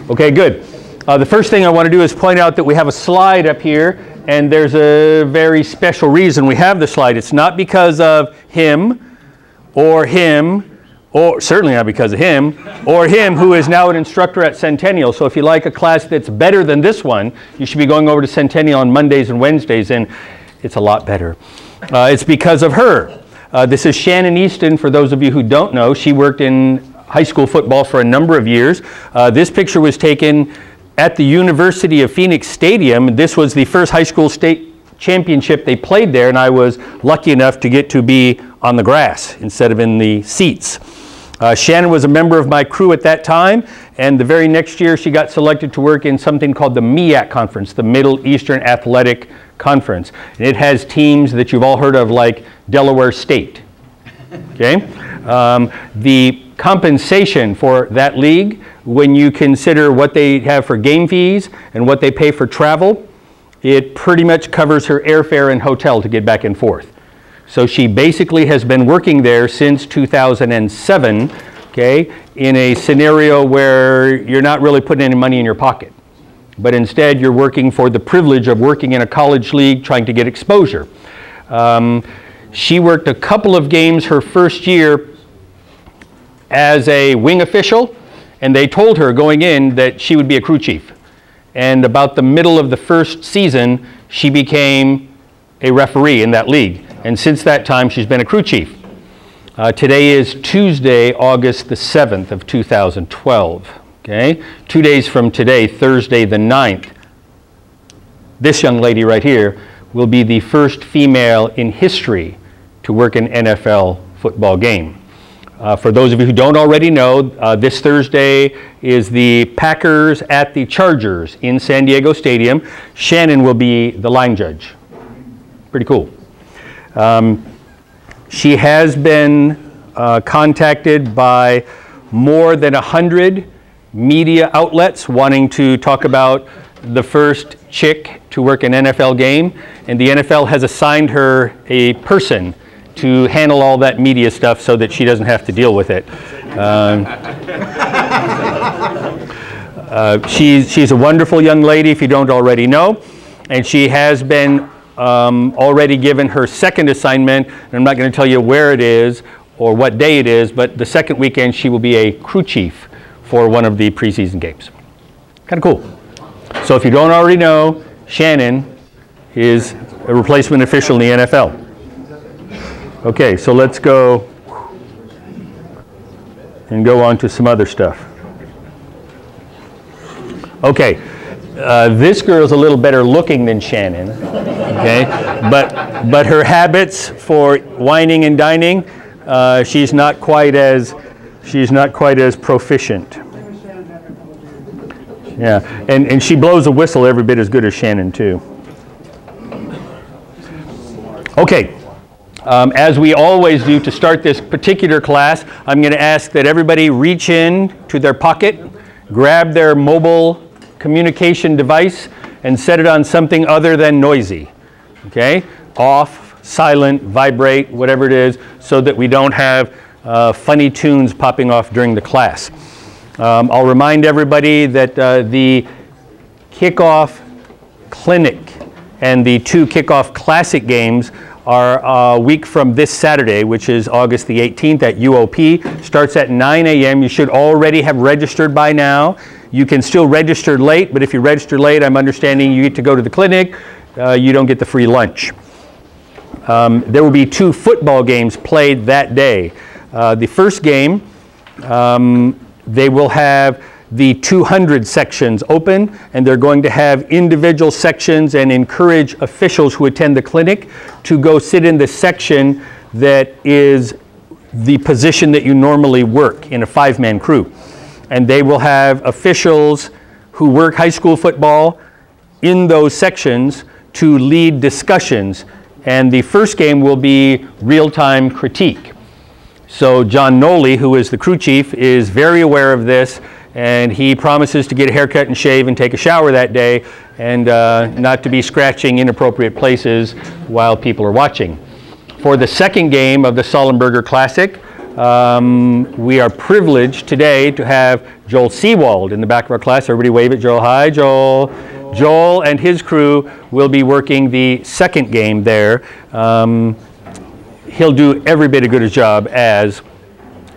Okay, good. The first thing I want to do is point out that we have a slide up here, and there's a very special reason we have the slide. It's not because of him, or certainly not because of him, or him who is now an instructor at Centennial. So if you like a class that's better than this one, you should be going over to Centennial on Mondays and Wednesdays, and it's a lot better. It's because of her. This is Shannon Easton, for those of you who don't know. She worked in high school football for a number of years. This picture was taken at the University of Phoenix Stadium. This was the first high school state championship they played there, and I was lucky enough to get to be on the grass instead of in the seats. Shannon was a member of my crew at that time, and the very next year she got selected to work in something called the MEAC Conference, the Middle Eastern Athletic Conference. And it has teams that you've all heard of, like Delaware State. Okay? The compensation for that league, when you consider what they have for game fees and what they pay for travel, it pretty much covers her airfare and hotel to get back and forth. So she basically has been working there since 2007, okay, in a scenario where you're not really putting any money in your pocket, but instead you're working for the privilege of working in a college league trying to get exposure. She worked a couple of games her first year as a wing official, and they told her going in that she would be a crew chief. And about the middle of the first season, she became a referee in that league. And since that time, she's been a crew chief. Today is Tuesday, August the 7th of 2012. Okay? 2 days from today, Thursday the 9th, this young lady right here will be the first female in history to work an NFL football game. For those of you who don't already know, this Thursday is the Packers at the Chargers in San Diego Stadium. Shannon will be the line judge. Pretty cool. She has been contacted by more than 100 media outlets wanting to talk about the first chick to work an NFL game, and the NFL has assigned her a person to handle all that media stuff so that she doesn't have to deal with it. She's a wonderful young lady, if you don't already know, and she has been already given her second assignment, and I'm not going to tell you where it is or what day it is, but the second weekend she will be a crew chief for one of the preseason games. Kind of cool. So if you don't already know, Shannon is a replacement official in the NFL. Okay, so let's go and go on to some other stuff. Okay, this girl's a little better looking than Shannon, okay? But her habits for whining and dining, she's not quite as proficient. Yeah, and she blows a whistle every bit as good as Shannon too. Okay. As we always do to start this particular class, I'm going to ask that everybody reach in to their pocket, grab their mobile communication device, and set it on something other than noisy. Okay? Off, silent, vibrate, whatever it is, so that we don't have funny tunes popping off during the class. I'll remind everybody that the kickoff clinic and the 2 kickoff classic games are a week from this Saturday, which is August the 18th at UOP. Starts at 9 a.m. You should already have registered by now. You can still register late, but if you register late, I'm understanding you get to go to the clinic. You don't get the free lunch. There will be 2 football games played that day. The first game, they will have the 200 sections open, and they're going to have individual sections and encourage officials who attend the clinic to go sit in the section that is the position that you normally work in a 5-man crew. And they will have officials who work high school football in those sections to lead discussions. And the first game will be real-time critique. So John Noley, who is the crew chief, is very aware of this, and he promises to get a haircut and shave and take a shower that day, and not to be scratching inappropriate places while people are watching. For the second game of the Sullenberger Classic, we are privileged today to have Joel Seawald in the back of our class. Everybody wave at Joel. Hi, Joel. Joel and his crew will be working the second game there. He'll do every bit as good a job as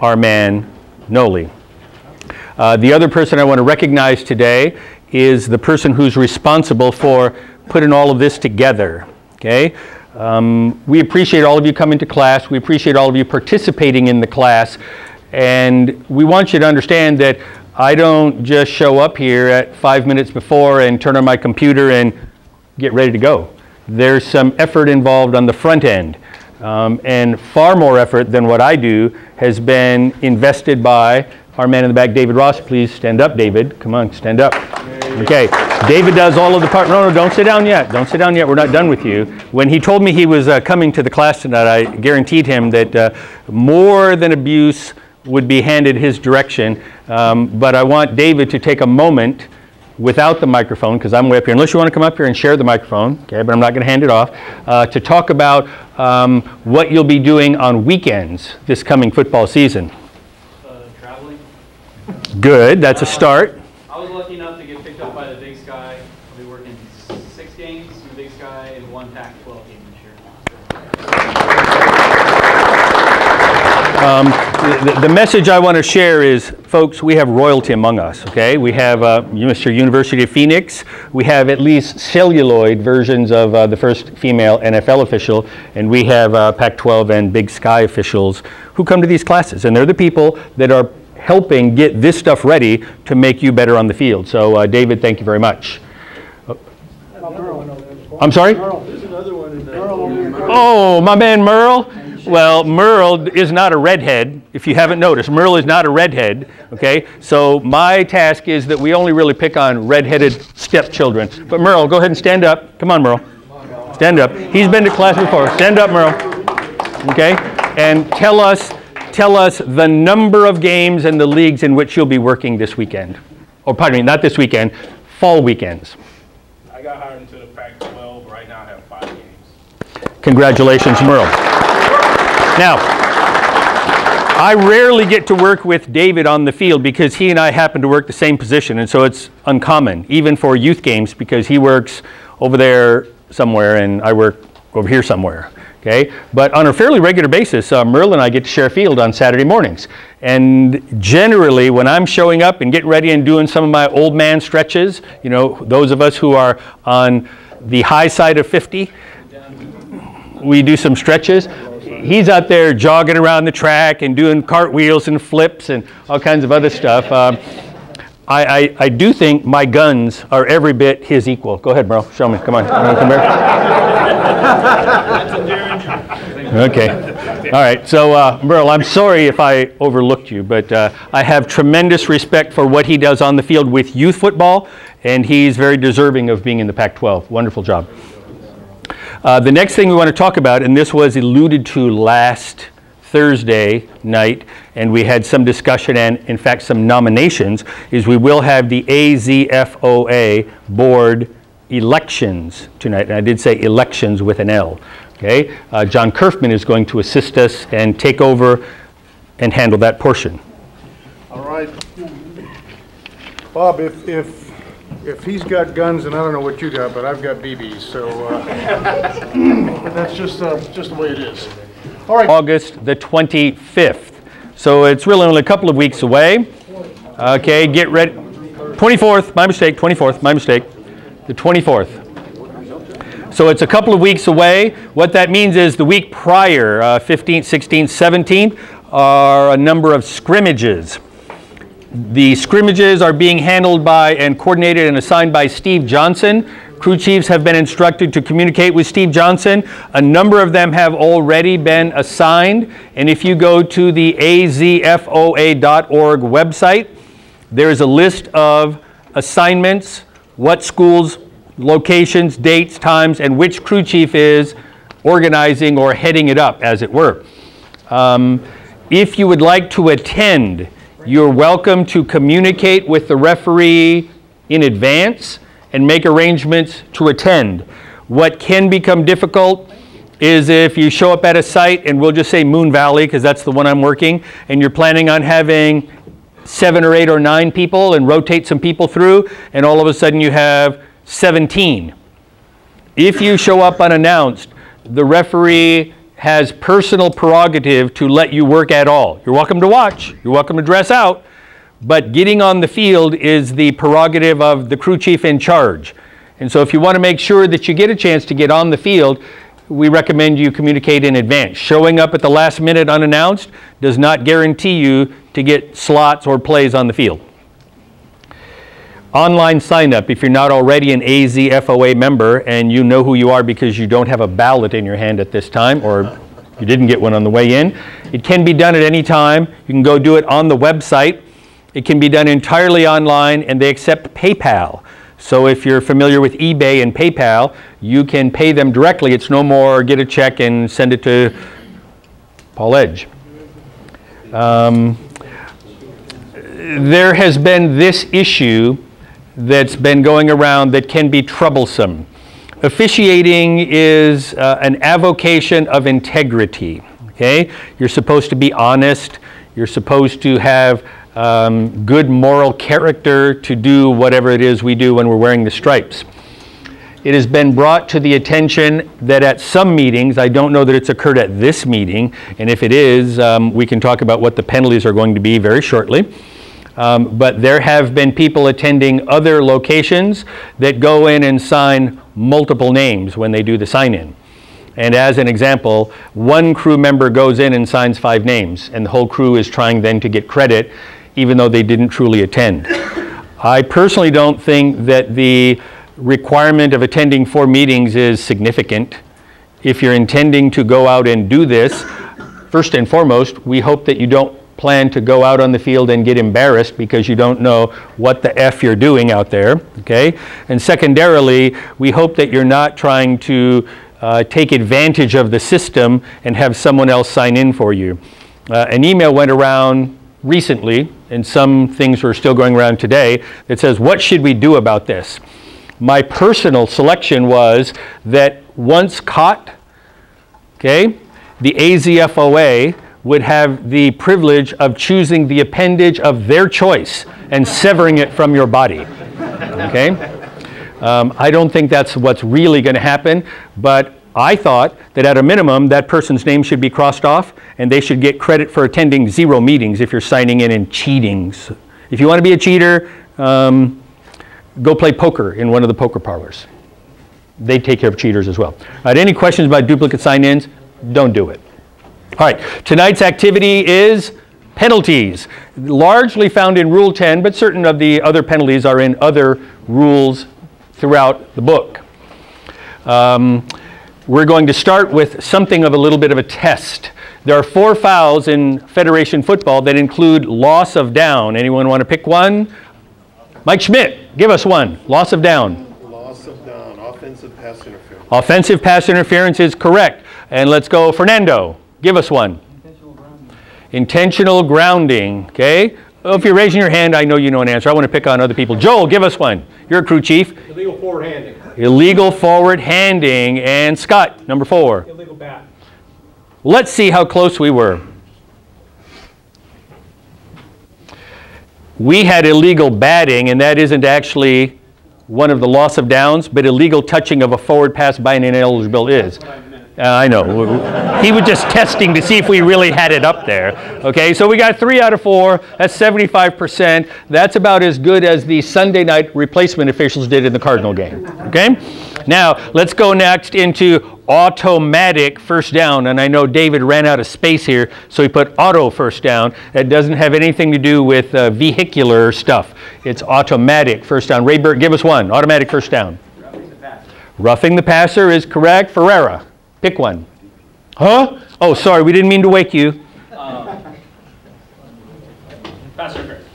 our man, Noli. The other person I want to recognize today is the person who's responsible for putting all of this together, okay? We appreciate all of you coming to class. We appreciate all of you participating in the class. And we want you to understand that I don't just show up here at 5 minutes before and turn on my computer and get ready to go. There's some effort involved on the front end. And far more effort than what I do has been invested by our man in the back, David Ross. Please stand up, David. Come on, stand up. Okay, David does all of the part. No, don't sit down yet. Don't sit down yet. We're not done with you. When he told me he was coming to the class tonight, I guaranteed him that more than abuse would be handed his direction. But I want David to take a moment without the microphone, because I'm way up here, unless you want to come up here and share the microphone, okay, but I'm not going to hand it off, to talk about what you'll be doing on weekends this coming football season. Traveling. Good, that's a start. I was lucky enough to get picked up by the Big Sky. I'll be working 6 games in the Big Sky and 1 Pac-12 game this year. The message I want to share is, folks, we have royalty among us, okay? We have Mr. University of Phoenix. We have at least celluloid versions of the first female NFL official, and we have Pac-12 and Big Sky officials who come to these classes, and they're the people that are helping get this stuff ready to make you better on the field. So, David, thank you very much. I'm sorry? There's another one in there. Oh, my man Merle? Well, Merle is not a redhead, if you haven't noticed. Merle is not a redhead, okay? So my task is that we only really pick on redheaded stepchildren. But Merle, go ahead and stand up. Come on, Merle. Stand up. He's been to class before. Stand up, Merle. Okay? And tell us the number of games and the leagues in which you'll be working this weekend. Or pardon me, not this weekend, fall weekends. I got hired into the Pac-12. Right now I have 5 games. Congratulations, Merle. Now, I rarely get to work with David on the field because he and I happen to work the same position, and so it's uncommon, even for youth games, because he works over there somewhere and I work over here somewhere, okay? But on a fairly regular basis, Merle and I get to share a field on Saturday mornings. And generally, when I'm showing up and getting ready and doing some of my old man stretches, you know, those of us who are on the high side of 50, we do some stretches. He's out there jogging around the track and doing cartwheels and flips and all kinds of other stuff. I do think my guns are every bit his equal. Go ahead, Merle. Show me. Come on. Come here. Okay. All right. So, Merle, I'm sorry if I overlooked you, but I have tremendous respect for what he does on the field with youth football, and he's very deserving of being in the Pac-12. Wonderful job. The next thing we want to talk about, and this was alluded to last Thursday night, and we had some discussion and, in fact, some nominations, is we will have the AZFOA board elections tonight. And I did say elections with an L. Okay? John Kerfman is going to assist us and take over and handle that portion. All right. Bob, if he's got guns, and I don't know what you got, but I've got BBs, so that's just the way it is. All right. August the 25th. So it's really only a couple of weeks away. Okay, get ready. 24th, my mistake, 24th, my mistake. The 24th. So it's a couple of weeks away. What that means is the week prior, 15th, 16th, 17th, are a number of scrimmages. The scrimmages are being handled by and coordinated and assigned by Steve Johnson. Crew chiefs have been instructed to communicate with Steve Johnson. A number of them have already been assigned. And if you go to the AZFOA.org website, there is a list of assignments, what schools, locations, dates, times, and which crew chief is organizing or heading it up, as it were. If you would like to attend, you're welcome to communicate with the referee in advance and make arrangements to attend. What can become difficult is if you show up at a site, and we'll just say Moon Valley, because that's the one I'm working, and you're planning on having 7 or 8 or 9 people and rotate some people through, and all of a sudden you have 17. If you show up unannounced, the referee has personal prerogative to let you work at all. You're welcome to watch, you're welcome to dress out, but getting on the field is the prerogative of the crew chief in charge. And so if you want to make sure that you get a chance to get on the field, we recommend you communicate in advance. Showing up at the last minute unannounced does not guarantee you to get slots or plays on the field. Online sign-up, if you're not already an AZFOA member and you know who you are because you don't have a ballot in your hand at this time, or you didn't get one on the way in, it can be done at any time. You can go do it on the website. It can be done entirely online, and they accept PayPal. So if you're familiar with eBay and PayPal, you can pay them directly. It's no more get a check and send it to Paul Edge. There has been this issue that's been going around that can be troublesome. Officiating is an avocation of integrity, okay? You're supposed to be honest. You're supposed to have good moral character to do whatever it is we do when we're wearing the stripes. It has been brought to the attention that at some meetings, I don't know that it's occurred at this meeting, and if it is, we can talk about what the penalties are going to be very shortly. But there have been people attending other locations that go in and sign multiple names when they do the sign-in. And as an example, one crew member goes in and signs 5 names, and the whole crew is trying then to get credit, even though they didn't truly attend. I personally don't think that the requirement of attending 4 meetings is significant. If you're intending to go out and do this, first and foremost, we hope that you don't plan to go out on the field and get embarrassed because you don't know what the F you're doing out there, okay? And secondarily, we hope that you're not trying to take advantage of the system and have someone else sign in for you. An email went around recently, and some things are still going around today, that says, what should we do about this? My personal selection was that once caught, okay, the AZFOA would have the privilege of choosing the appendage of their choice and severing it from your body, okay? I don't think that's what's really going to happen, but I thought that at a minimum that person's name should be crossed off and they should get credit for attending 0 meetings if you're signing in and cheating. If you want to be a cheater, go play poker in one of the poker parlors. They take care of cheaters as well. All right, any questions about duplicate sign-ins? Don't do it. All right, tonight's activity is penalties, largely found in Rule 10, but certain of the other penalties are in other rules throughout the book. We're going to start with something of a little bit of a test. There are 4 fouls in Federation football that include loss of down. Anyone want to pick one? Mike Schmidt, give us one. Loss of down. Loss of down. Offensive pass interference. Offensive pass interference is correct. And let's go, Fernando. Give us one. Intentional grounding. Intentional grounding, okay? Well, if you're raising your hand, I know you know an answer. I want to pick on other people. Joel, give us one. You're a crew chief. Illegal forward handing. Illegal forward handing. And Scott, number 4. Illegal bat. Let's see how close we were. We had illegal batting, and that isn't actually one of the loss of downs, but illegal touching of a forward pass by an ineligible is. I know. He was just testing to see if we really had it up there. Okay, so we got 3 out of 4. That's 75%. That's about as good as the Sunday night replacement officials did in the Cardinal game. Okay? Now, let's go next into automatic first down. And I know David ran out of space here, so he put auto first down. That doesn't have anything to do with vehicular stuff. It's automatic first down. Ray Burt, give us one. Automatic first down. Roughing the passer. Roughing the passer is correct. Ferreira. Pick one. Huh? Oh, sorry, we didn't mean to wake you. Pass interference.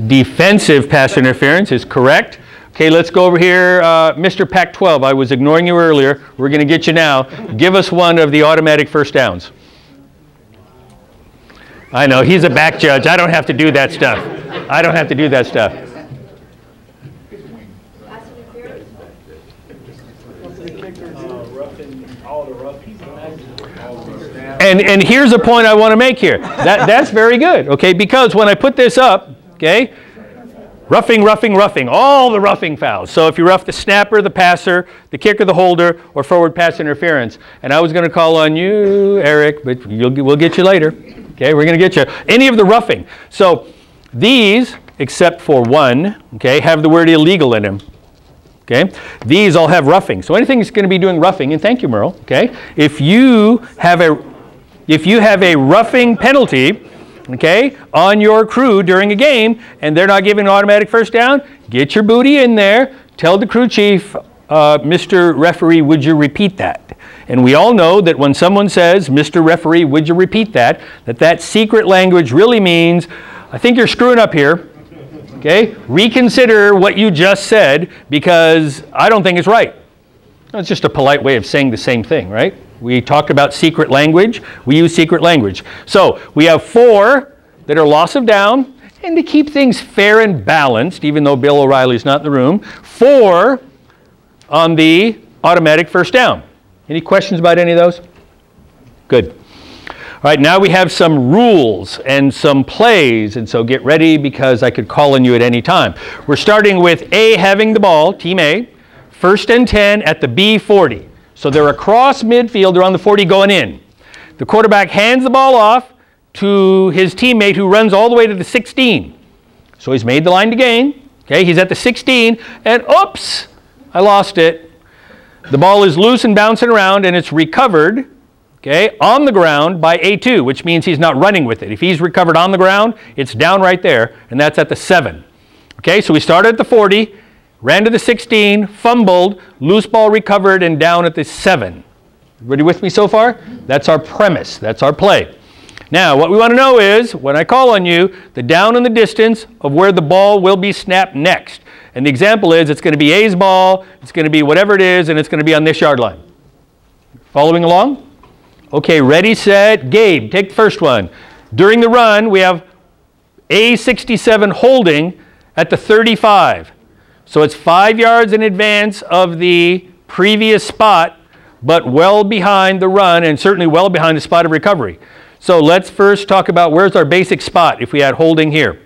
Defensive pass interference is correct. Okay, let's go over here. Mr. Pac-12, I was ignoring you earlier. We're going to get you now. Give us one of the automatic first downs. I know, he's a back judge. I don't have to do that stuff. I don't have to do that stuff. All the rough pieces. And here's a point I want to make here. That's very good, okay? Because when I put this up, okay, roughing, roughing, roughing, all the roughing fouls. So if you rough the snapper, the passer, the kicker, the holder, or forward pass interference. And I was going to call on you, Eric, but we'll get you later. Okay, we're going to get you. Any of the roughing. So these, except for one, okay, have the word illegal in them. Okay, these all have roughing. So anything that's going to be doing roughing, and thank you, Merle. Okay, if you have a roughing penalty, okay, on your crew during a game, and they're not giving an automatic first down, get your booty in there. Tell the crew chief, Mr. Referee, would you repeat that? And we all know that when someone says, Mr. Referee, would you repeat that, that secret language really means, I think you're screwing up here. Okay, reconsider what you just said because I don't think it's right. It's just a polite way of saying the same thing, right? We talked about secret language. We use secret language. So we have 4 that are loss of down, and to keep things fair and balanced, even though Bill O'Reilly's not in the room, 4 on the automatic first down. Any questions about any of those? Good. All right, now we have some rules and some plays, and so get ready because I could call on you at any time. We're starting with A having the ball, team A, 1st and 10 at the B40. So they're across midfield, they're on the 40 going in. The quarterback hands the ball off to his teammate who runs all the way to the 16. So he's made the line to gain. Okay, he's at the 16, and oops, I lost it. The ball is loose and bouncing around, and it's recovered, okay, on the ground by A2, which means he's not running with it. If he's recovered on the ground, it's down right there, and that's at the 7. Okay, so we started at the 40, ran to the 16, fumbled, loose ball recovered, and down at the 7. Everybody with me so far? That's our premise. That's our play. Now, what we want to know is, when I call on you, the down and the distance of where the ball will be snapped next. And the example is, it's going to be A's ball, it's going to be whatever it is, and it's going to be on this yard line. Following along? Okay, ready, set, Gabe, take the first one. During the run, we have A67 holding at the 35. So it's 5 yards in advance of the previous spot, but well behind the run and certainly well behind the spot of recovery. So let's first talk about where's our basic spot if we had holding here.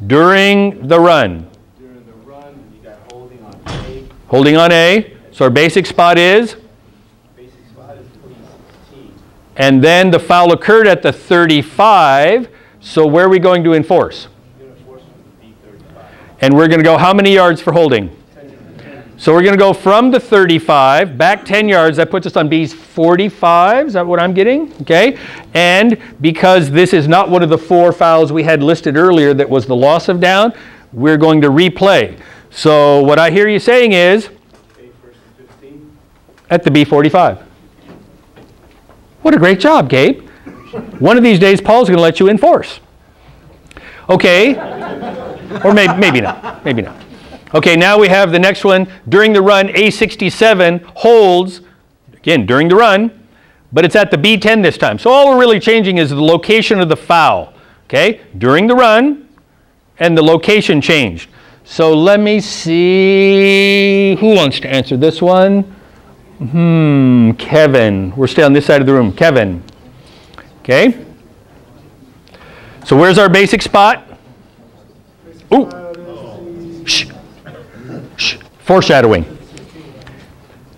During the run. During the run, you got holding on A. Holding on A. So our basic spot is? And then the foul occurred at the 35, so where are we going to enforce? And we're going to go how many yards for holding? 10. So we're going to go from the 35, back 10 yards, that puts us on B's 45, is that what I'm getting? Okay, and because this is not one of the 4 fouls we had listed earlier that was the loss of down, we're going to replay. So what I hear you saying is, at the B45. What a great job, Gabe. One of these days, Paul's going to let you enforce. Okay. Or maybe not. Maybe not. Okay, now we have the next one. During the run, A67 holds, again, during the run, but it's at the B10 this time. So all we're really changing is the location of the foul. Okay, during the run, and the location changed. So let me see. Who wants to answer this one? Kevin. We're still on this side of the room. Kevin. Okay. So where's our basic spot? Ooh. Shh. Shh. Foreshadowing.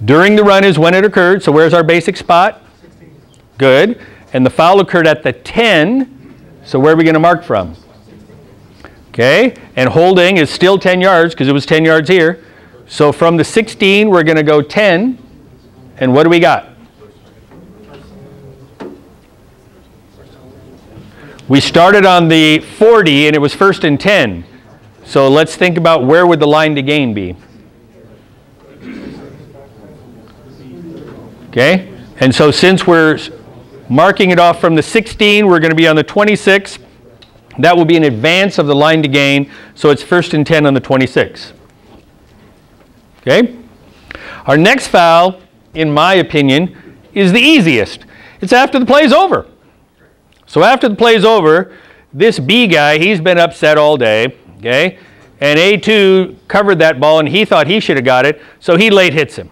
During the run is when it occurred. So where's our basic spot? Good. And the foul occurred at the 10. So where are we going to mark from? Okay. And holding is still 10 yards because it was 10 yards here. So from the 16, we're going to go 10. And what do we got? We started on the 40 and it was 1st and 10. So let's think about where would the line to gain be? Okay? And so since we're marking it off from the 16, we're going to be on the 26. That will be in advance of the line to gain. So it's 1st and 10 on the 26. Okay? Our next foul, in my opinion, is the easiest. It's after the play's over. So after the play's over, this B guy, he's been upset all day, okay? And A2 covered that ball and he thought he should have got it, so he late hits him.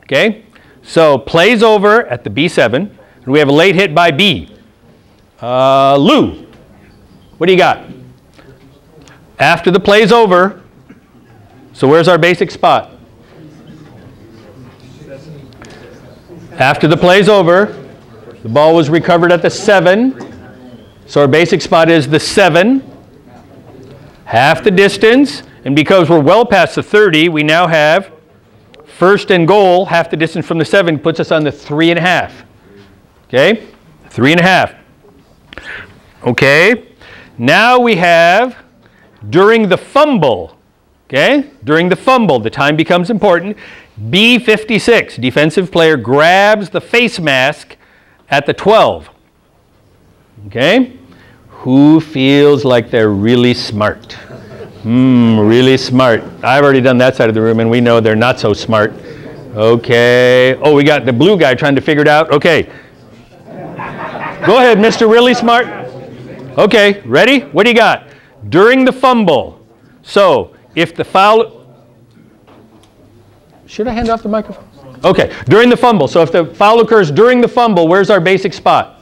Okay? So plays over at the B7, and we have a late hit by B. Lou, what do you got? After the play's over, so where's our basic spot? After the play's over, the ball was recovered at the 7, so our basic spot is the 7, half the distance, and because we're well past the 30, we now have first and goal, half the distance from the 7 puts us on the 3.5. Okay? 3.5. Okay? Now we have during the fumble. Okay? During the fumble, the time becomes important. B56, defensive player grabs the face mask at the 12. Okay? Who feels like they're really smart? Really smart. I've already done that side of the room, and we know they're not so smart. Okay. Oh, we got the blue guy trying to figure it out. Okay. Go ahead, Mr. Really Smart. Okay, ready? What do you got? During the fumble. So, if the foul... Should I hand off the microphone? Okay, during the fumble. So if the foul occurs during the fumble, where's our basic spot?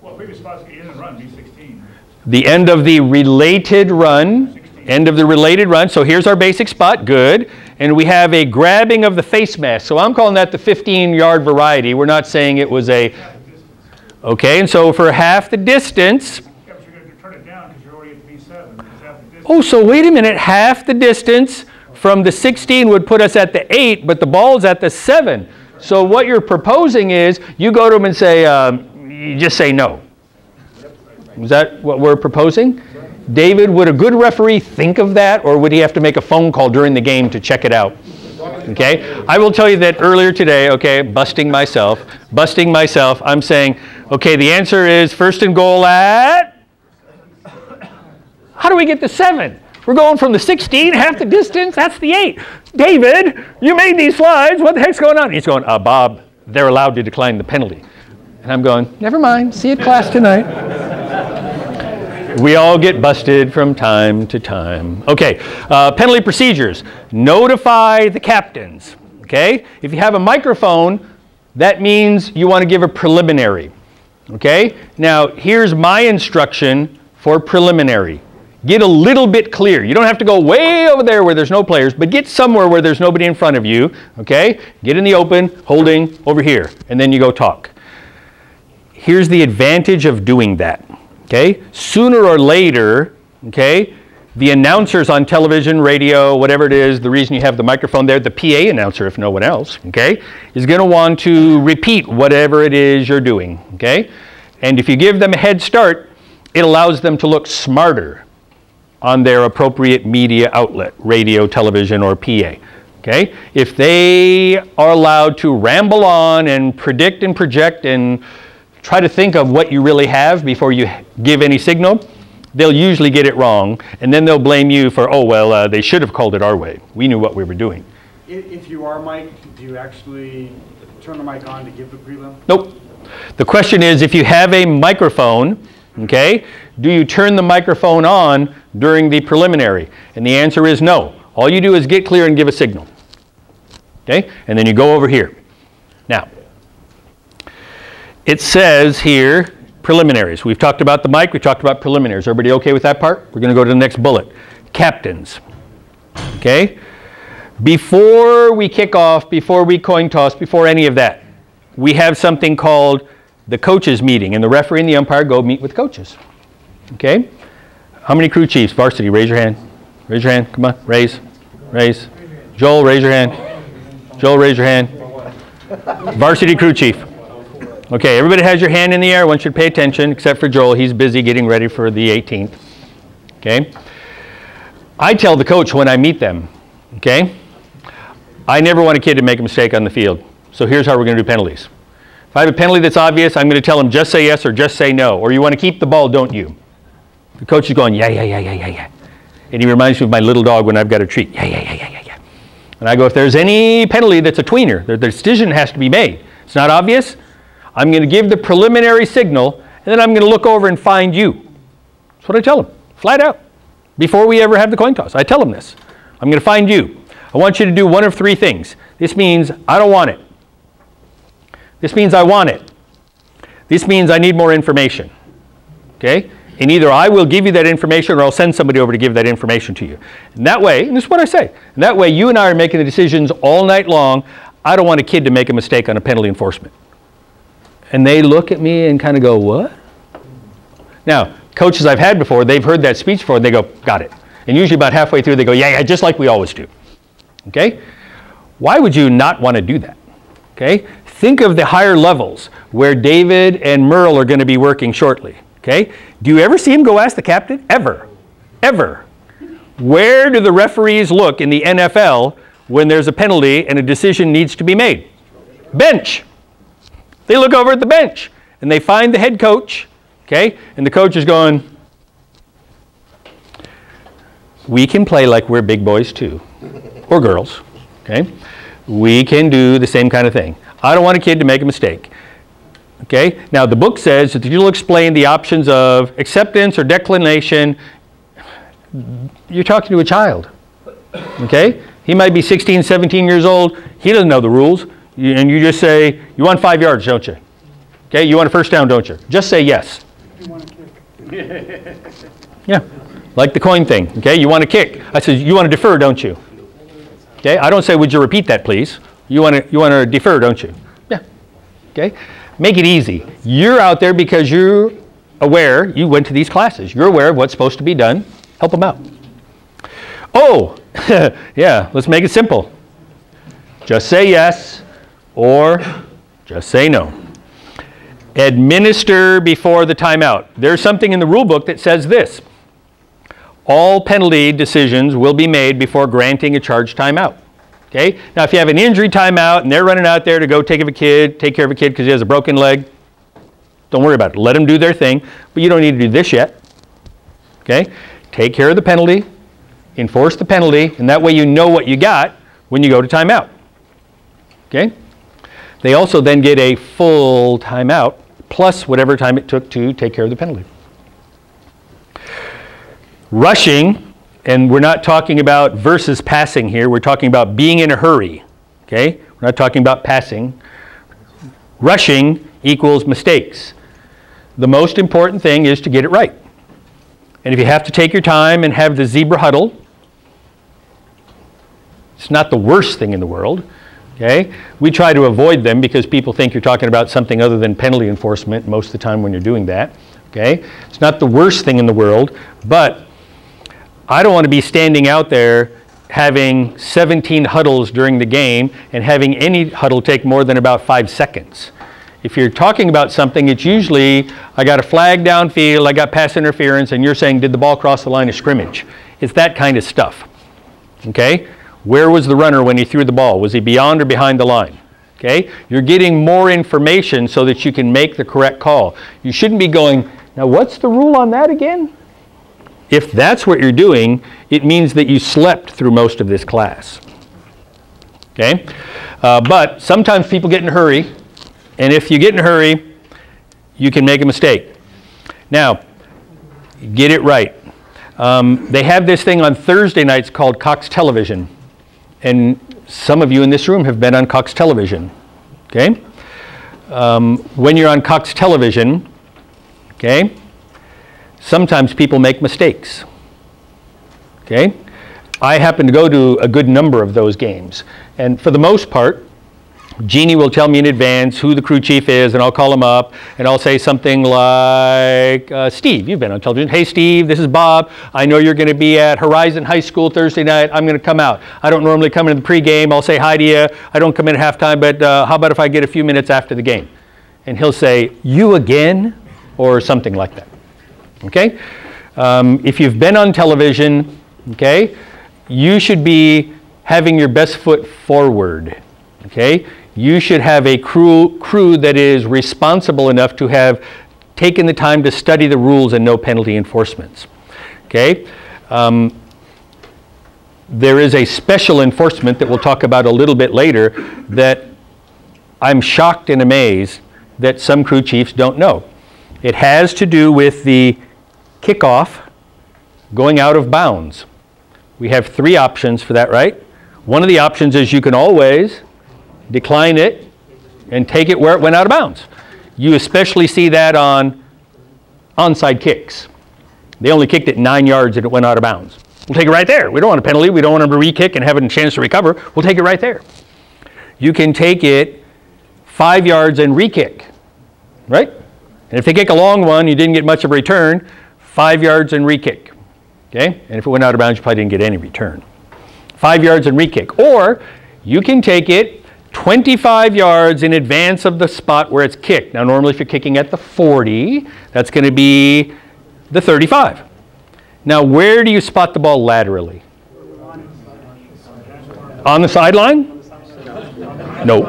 Well, previous spot's the end of the run, B16. The end of the related run. 16. End of the related run. So here's our basic spot. Good. And we have a grabbing of the face mask. So I'm calling that the 15-yard variety. We're not saying it was a... Okay, and so for half the distance... Yeah, but you're going to turn it down because you're already at B7. Half the distance. Oh, so wait a minute. Half the distance from the 16 would put us at the 8, but the ball's at the 7. So what you're proposing is you go to them and say, you just say no. Is that what we're proposing? David, would a good referee think of that, or would he have to make a phone call during the game to check it out? Okay, I will tell you that earlier today, okay, busting myself, I'm saying, okay, the answer is first and goal at, how do we get to 7? We're going from the 16, half the distance, that's the 8. David, you made these slides, what the heck's going on? He's going, Bob, they're allowed to decline the penalty. And I'm going, never mind, see you at class tonight. We all get busted from time to time. Okay, penalty procedures. Notify the captains, okay? If you have a microphone, that means you want to give a preliminary, okay? Now, here's my instruction for preliminary. Get a little bit clear. You don't have to go way over there where there's no players, but get somewhere where there's nobody in front of you, okay? Get in the open, holding over here, and then you go talk. Here's the advantage of doing that, okay? Sooner or later, okay, the announcers on television, radio, whatever it is, the reason you have the microphone there, the PA announcer, if no one else, okay, is going to want to repeat whatever it is you're doing, okay? And if you give them a head start, it allows them to look smarter on their appropriate media outlet, radio, television, or PA. Okay? If they are allowed to ramble on and predict and project and try to think of what you really have before you give any signal, they'll usually get it wrong, and then they'll blame you for, oh, well, they should have called it our way. We knew what we were doing. If you are mic, do you actually turn the mic on to give the prelim? Nope. The question is, if you have a microphone, okay, do you turn the microphone on during the preliminary? And the answer is no. All you do is get clear and give a signal. Okay? And then you go over here. Now, it says here, preliminaries. We've talked about the mic, we've talked about preliminaries. Everybody okay with that part? We're going to go to the next bullet. Captains. Okay? Before we kick off, before we coin toss, before any of that, we have something called the coaches meeting, and the referee and the umpire go meet with coaches. Okay? How many crew chiefs? Varsity, raise your hand. Raise your hand. Come on, raise. Raise. Joel, raise your hand. Joel, raise your hand. Varsity crew chief. Okay, everybody has your hand in the air. I want you to pay attention, except for Joel. He's busy getting ready for the 18th. Okay? I tell the coach when I meet them, okay? I never want a kid to make a mistake on the field. So here's how we're going to do penalties. If I have a penalty that's obvious, I'm going to tell him just say yes or just say no. Or you want to keep the ball, don't you? The coach is going, yeah. And he reminds me of my little dog when I've got a treat. Yeah. And I go, if there's any penalty that's a tweener, the decision has to be made. It's not obvious. I'm going to give the preliminary signal, and then I'm going to look over and find you. That's what I tell them, flat out. Before we ever have the coin toss, I tell them this. I'm going to find you. I want you to do one of three things. This means I don't want it. This means I want it. This means I need more information. Okay? And either I will give you that information or I'll send somebody over to give that information to you. And that way, and this is what I say, and that way you and I are making the decisions all night long. I don't want a kid to make a mistake on a penalty enforcement. And they look at me and kind of go, what? Now, coaches I've had before, they've heard that speech before, and they go, got it. And usually about halfway through, they go, yeah, just like we always do. Okay? Why would you not want to do that? Okay? Think of the higher levels where David and Merle are going to be working shortly. Okay? Do you ever see him go ask the captain? Ever. Ever. Where do the referees look in the NFL when there's a penalty and a decision needs to be made? Bench. They look over at the bench and they find the head coach, okay? And the coach is going, we can play like we're big boys too, or girls, okay? We can do the same kind of thing. I don't want a kid to make a mistake. Okay? Now the book says that you'll explain the options of acceptance or declination. You're talking to a child. Okay? He might be 16, 17 years old. He doesn't know the rules. And you just say, you want 5 yards, don't you? Okay? You want a first down, don't you? Just say yes. You want to kick. Yeah. Like the coin thing. Okay? You want to kick. I said, you want to defer, don't you? Okay? I don't say, would you repeat that, please? You want to defer, don't you? Yeah. Okay? Make it easy. You're out there because you're aware, you went to these classes. You're aware of what's supposed to be done. Help them out. Oh, yeah, let's make it simple. Just say yes or just say no. Administer before the timeout. There's something in the rule book that says this. All penalty decisions will be made before granting a charged timeout. Okay? Now, if you have an injury timeout and they're running out there to go take care of a kid because he has a broken leg, don't worry about it. Let them do their thing, but you don't need to do this yet. Okay? Take care of the penalty, enforce the penalty, and that way you know what you got when you go to timeout. Okay? They also then get a full timeout plus whatever time it took to take care of the penalty. Rushing. And we're not talking about versus passing here. We're talking about being in a hurry. Okay? We're not talking about passing. Rushing equals mistakes. The most important thing is to get it right. And if you have to take your time and have the zebra huddle, it's not the worst thing in the world. Okay? We try to avoid them because people think you're talking about something other than penalty enforcement most of the time when you're doing that. Okay? It's not the worst thing in the world, but I don't want to be standing out there having 17 huddles during the game and having any huddle take more than about 5 seconds. If you're talking about something, it's usually, I got a flag downfield, I got pass interference, and you're saying, did the ball cross the line of scrimmage? It's that kind of stuff. Okay? Where was the runner when he threw the ball? Was he beyond or behind the line? Okay? You're getting more information so that you can make the correct call. You shouldn't be going, now what's the rule on that again? If that's what you're doing, it means that you slept through most of this class. Okay? But sometimes people get in a hurry, and if you get in a hurry, you can make a mistake. Now, get it right. They have this thing on Thursday nights called Cox Television, and some of you in this room have been on Cox Television. Okay? When you're on Cox Television, okay, sometimes people make mistakes. Okay? I happen to go to a good number of those games. And for the most part, Jeannie will tell me in advance who the crew chief is, and I'll call him up, and I'll say something like, Steve, you've been on television. Hey, Steve, this is Bob. I know you're going to be at Horizon High School Thursday night. I'm going to come out. I don't normally come in the pregame. I'll say hi to you. I don't come in at halftime, but how about if I get a few minutes after the game? And he'll say, you again? Or something like that. Okay? If you've been on television, okay, you should be having your best foot forward. Okay? You should have a crew that is responsible enough to have taken the time to study the rules and know penalty enforcements. Okay? There is a special enforcement that we'll talk about a little bit later that I'm shocked and amazed that some crew chiefs don't know. It has to do with the kickoff going out of bounds. We have 3 options for that, right? One of the options is you can always decline it, and take it where it went out of bounds. You especially see that on onside kicks. They only kicked it 9 yards and it went out of bounds. We'll take it right there. We don't want a penalty. We don't want them to re-kick and have a chance to recover. We'll take it right there. You can take it 5 yards and re-kick, right? And if they kick a long one, you didn't get much of a return, 5 yards and re-kick, okay? And if it went out of bounds, you probably didn't get any return. 5 yards and re-kick. Or you can take it 25 yards in advance of the spot where it's kicked. Now, normally if you're kicking at the 40, that's going to be the 35. Now, where do you spot the ball laterally? On the sideline? Nope.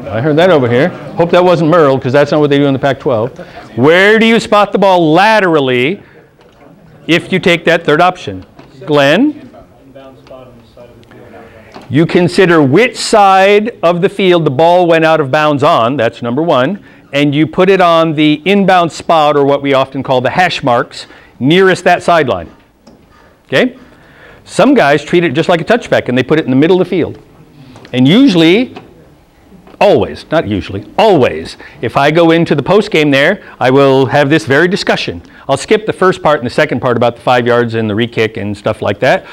I heard that over here. Hope that wasn't Merle, because that's not what they do in the Pac-12. Where do you spot the ball laterally if you take that third option? Glenn? You consider which side of the field the ball went out of bounds on, that's number one, and you put it on the inbound spot, or what we often call the hash marks, nearest that sideline. Okay? Some guys treat it just like a touchback, and they put it in the middle of the field. And usually, always, not usually, always, if I go into the post game there, I will have this very discussion. I'll skip the first part and the second part about the 5 yards and the re-kick and stuff like that.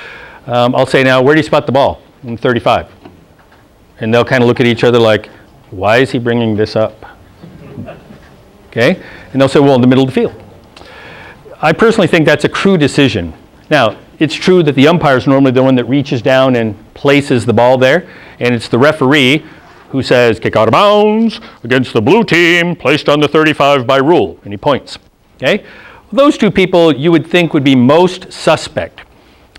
I'll say, now, where do you spot the ball? In 35. And they'll kind of look at each other like, why is he bringing this up? Okay? And they'll say, well, in the middle of the field. I personally think that's a crew decision. Now, it's true that the umpire is normally the one that reaches down and places the ball there, and it's the referee who says, kick out of bounds against the blue team, placed on the 35 by rule, and he points. Okay? Those two people you would think would be most suspect.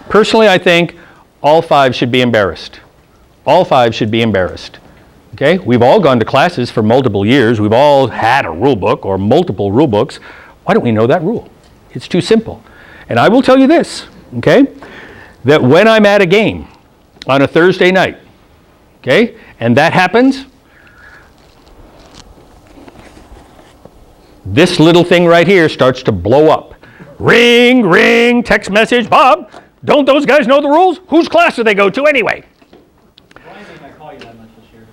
Personally, I think all five should be embarrassed. All five should be embarrassed. Okay? We've all gone to classes for multiple years. We've all had a rule book or multiple rule books. Why don't we know that rule? It's too simple. And I will tell you this, okay, that when I'm at a game on a Thursday night, okay, and that happens, this little thing right here starts to blow up. Ring, ring, text message, Bob, don't those guys know the rules? Whose class do they go to anyway? Brian may not call you that much this year.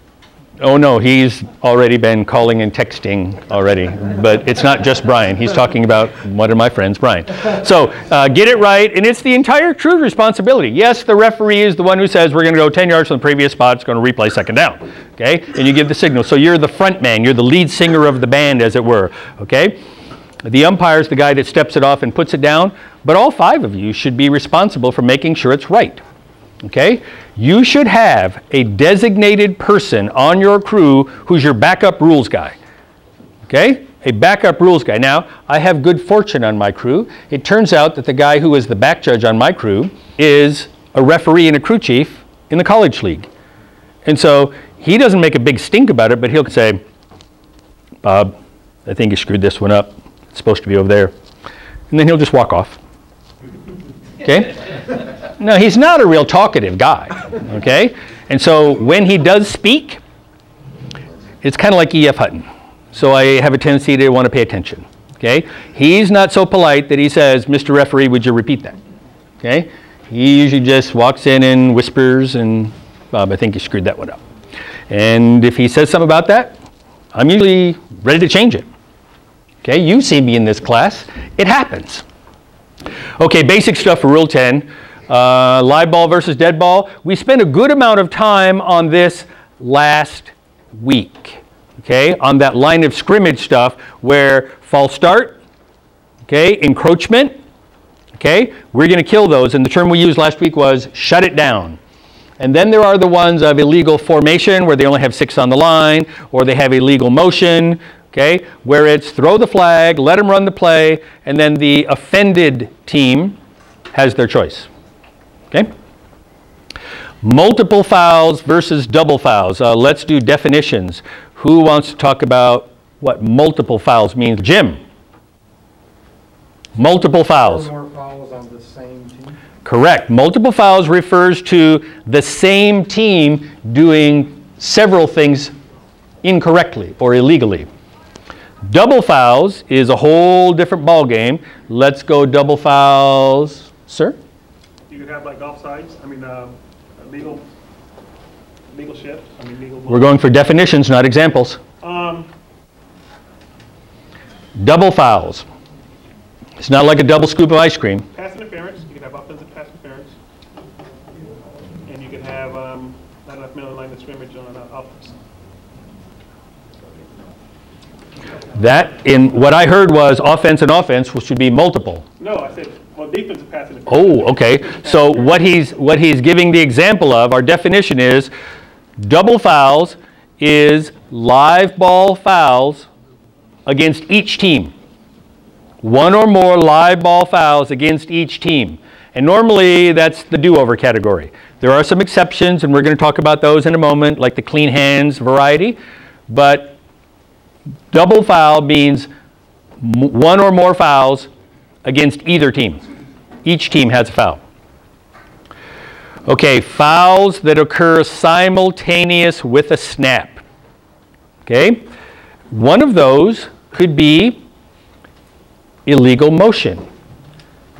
Oh no, he's already been calling and texting already, but it's not just Brian. He's talking about one of my friends, Brian. So get it right, and it's the entire crew responsibility. Yes, the referee is the one who says we're going to go 10 yards from the previous spot, it's going to replay second down, okay? And you give the signal. So you're the front man, you're the lead singer of the band, as it were, okay? The umpire is the guy that steps it off and puts it down, but all five of you should be responsible for making sure it's right. Okay? You should have a designated person on your crew who's your backup rules guy. Okay? A backup rules guy. Now, I have good fortune on my crew. It turns out that the guy who is the back judge on my crew is a referee and a crew chief in the college league. And so he doesn't make a big stink about it, but he'll say, Bob, I think you screwed this one up. It's supposed to be over there. And then he'll just walk off. Okay? No, he's not a real talkative guy, okay? And so when he does speak, it's kind of like E.F. Hutton. So I have a tendency to want to pay attention, okay? He's not so polite that he says, Mr. Referee, would you repeat that? Okay? He usually just walks in and whispers, and Bob, I think you screwed that one up. And if he says something about that, I'm usually ready to change it. Okay, you see me in this class. It happens. Okay, basic stuff for Rule 10. Live ball versus dead ball. We spent a good amount of time on this last week. Okay, on that line of scrimmage stuff where false start, okay, encroachment, okay, we're going to kill those. And the term we used last week was shut it down. And then there are the ones of illegal formation where they only have 6 on the line, or they have illegal motion, okay, where it's throw the flag, let them run the play, and then the offended team has their choice. Okay? Multiple fouls versus double fouls. Let's do definitions. Who wants to talk about what multiple fouls means? Jim. Multiple fouls. 4 more fouls on the same team. Correct. Multiple fouls refers to the same team doing several things incorrectly or illegally. Double fouls is a whole different ball game. Let's go double fouls. Sir? You could have like offsides, legal. Legal shift, I mean legal. We're going for definitions, not examples. Double fouls. It's not like a double scoop of ice cream. Pass interference, you can have offensive pass interference. And you can have not enough middle line of scrimmage on offense. That, in what I heard was offense and offense, which should be multiple. No, I said, well, defensive pass interference. Oh, okay. So what he's giving the example of, our definition is, double fouls is live ball fouls against each team. One or more live ball fouls against each team. And normally that's the do-over category. There are some exceptions, and we're going to talk about those in a moment, like the clean hands variety. But double foul means one or more fouls against either team. Each team has a foul. Okay, fouls that occur simultaneous with a snap. Okay, one of those could be illegal motion.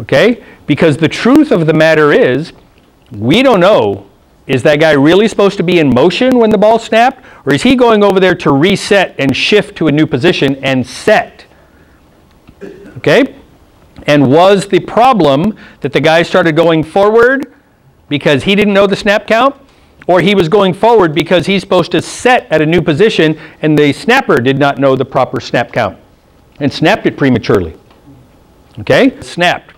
Okay, because the truth of the matter is, we don't know, is that guy really supposed to be in motion when the ball snapped? Or is he going over there to reset and shift to a new position and set? Okay? And was the problem that the guy started going forward because he didn't know the snap count? Or he was going forward because he's supposed to set at a new position and the snapper did not know the proper snap count and snapped it prematurely? Okay? Snapped.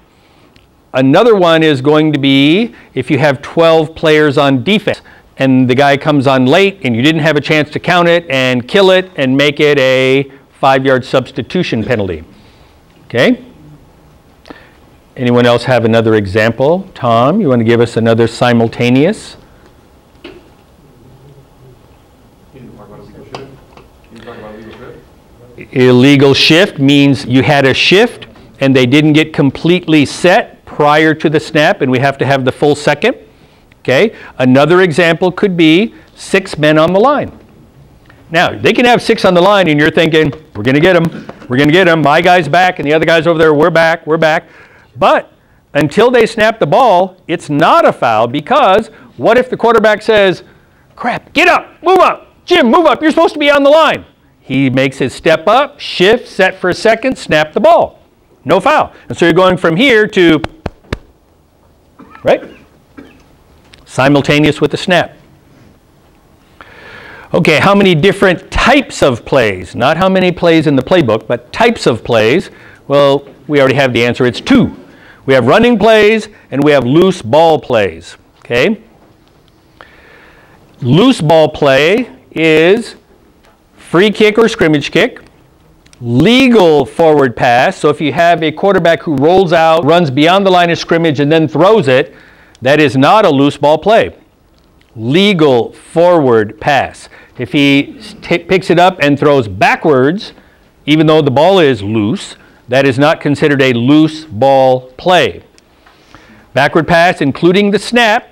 Another one is going to be if you have 12 players on defense and the guy comes on late and you didn't have a chance to count it and kill it and make it a 5-yard substitution penalty. Okay? Anyone else have another example? Tom, you want to give us another simultaneous? Illegal shift means you had a shift and they didn't get completely set prior to the snap and we have to have the full second. Okay? Another example could be 6 men on the line. Now, they can have 6 on the line and you're thinking, we're going to get them. We're going to get them. My guy's back and the other guy's over there. We're back. We're back. But until they snap the ball, it's not a foul because what if the quarterback says, crap, get up, move up. Jim, move up. You're supposed to be on the line. He makes his step up, shift, set for a second, snap the ball. No foul. And so you're going from here to, right? Simultaneous with the snap. Okay, how many different types of plays? Not how many plays in the playbook, but types of plays. Well, we already have the answer. It's 2. We have running plays and we have loose ball plays. Okay? Loose ball play is free kick or scrimmage kick. Legal forward pass. So if you have a quarterback who rolls out, runs beyond the line of scrimmage and then throws it, that is not a loose ball play. Legal forward pass. If he picks it up and throws backwards, even though the ball is loose, that is not considered a loose ball play. Backward pass, including the snap.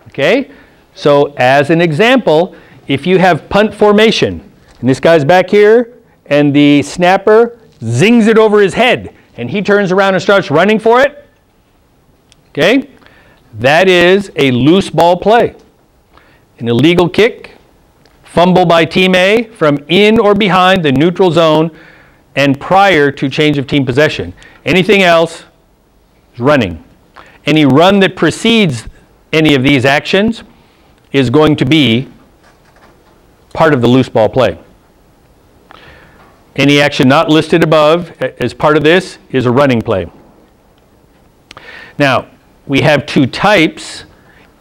Okay? So as an example, if you have punt formation, and this guy's back here, and the snapper zings it over his head, and he turns around and starts running for it, okay? That is a loose ball play. An illegal kick, fumble by team A from in or behind the neutral zone and prior to change of team possession. Anything else is running. Any run that precedes any of these actions is going to be part of the loose ball play. Any action not listed above as part of this is a running play. Now, we have 2 types.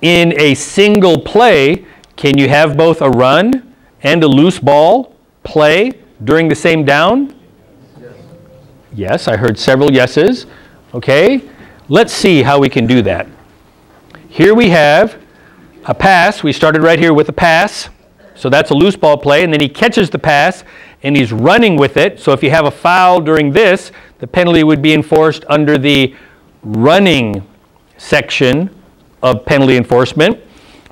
In a single play, can you have both a run and a loose ball play during the same down? Yes. Yes, I heard several yeses. Okay, let's see how we can do that. Here we have a pass. We started right here with a pass. So that's a loose ball play, and then he catches the pass and he's running with it. So if you have a foul during this, the penalty would be enforced under the running section of penalty enforcement.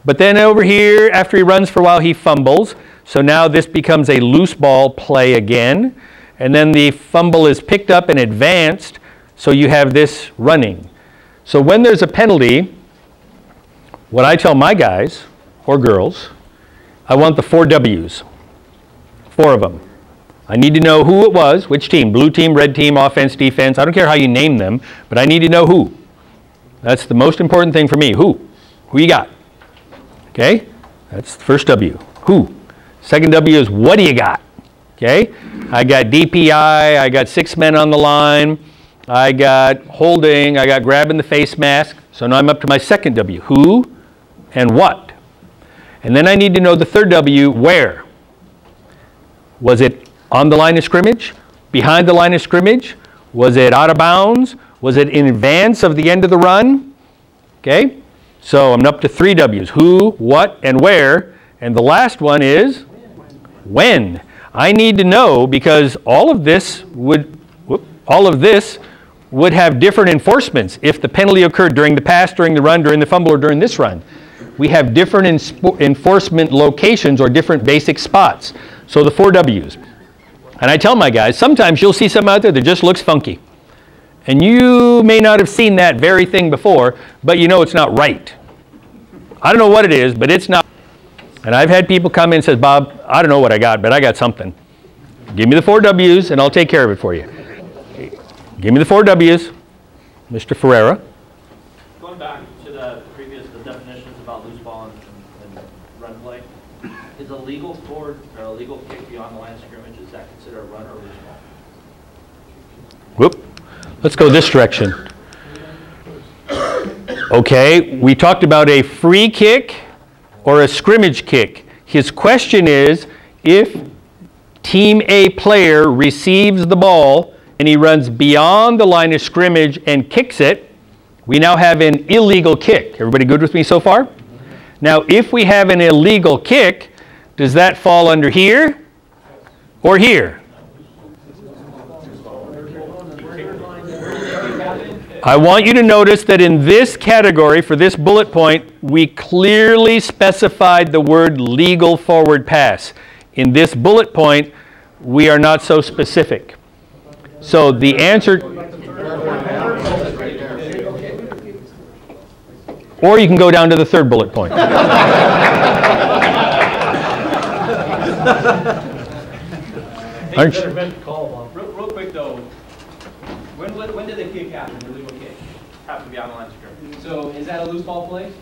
But then over here, after he runs for a while, he fumbles. So now this becomes a loose ball play again. And then the fumble is picked up and advanced, so you have this running. So when there's a penalty, what I tell my guys or girls I want the 4 W's, 4 of them. I need to know who it was, which team, blue team, red team, offense, defense. I don't care how you name them, but I need to know who. That's the most important thing for me. Who? Who you got? Okay? That's the first W. Who? Second W is what do you got? Okay? I got DPI, I got 6 men on the line, I got holding, I got grabbing the face mask. So now I'm up to my second W. Who and what? And then I need to know the third W, where? Was it on the line of scrimmage? Behind the line of scrimmage? Was it out of bounds? Was it in advance of the end of the run? Okay? So I'm up to 3 W's. Who, what, and where. And the last one is when. I need to know because all of this would have different enforcements if the penalty occurred during the pass, during the run, during the fumble, or during this run. We have different enforcement locations or different basic spots. So the 4 W's. And I tell my guys, sometimes you'll see something out there that just looks funky. And you may not have seen that very thing before, but you know it's not right. I don't know what it is, but it's not. And I've had people come in and say, Bob, I don't know what I got, but I got something. Give me the 4 W's and I'll take care of it for you. Give me the 4 W's, Mr. Ferreira. Going back to the definitions about loose ball and run play, is a legal forward or a legal kick beyond the line of scrimmage, is that considered a run or a loose ball? Whoop. Let's go this direction. Okay, we talked about a free kick or a scrimmage kick. His question is, if Team A player receives the ball and he runs beyond the line of scrimmage and kicks it, we now have an illegal kick. Everybody good with me so far? Now, if we have an illegal kick, does that fall under here or here? I want you to notice that in this category, for this bullet point, we clearly specified the word legal forward pass. In this bullet point, we are not so specific. So the answer, or you can go down to the third bullet point. Aren't you? Real quick though, when did the kick happen, the illegal kick? Have to be on the line of scrimmage. So is that a loose ball play?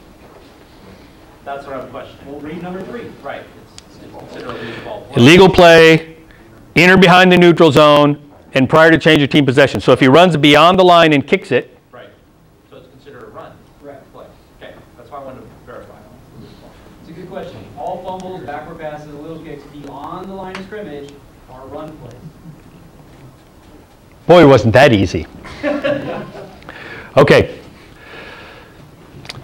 That's what I'm questioning. Well, read number 3. Right. It's considered a loose ball play. Illegal play, in or behind the neutral zone, and prior to change of team possession. So if he runs beyond the line and kicks it, right. So it's considered a run. Correct. Play. Okay. That's why I wanted to verify. It's a good question. All fumbles, backward passes, little kicks beyond the line of scrimmage are run plays. boy, wasn't that easy. Okay.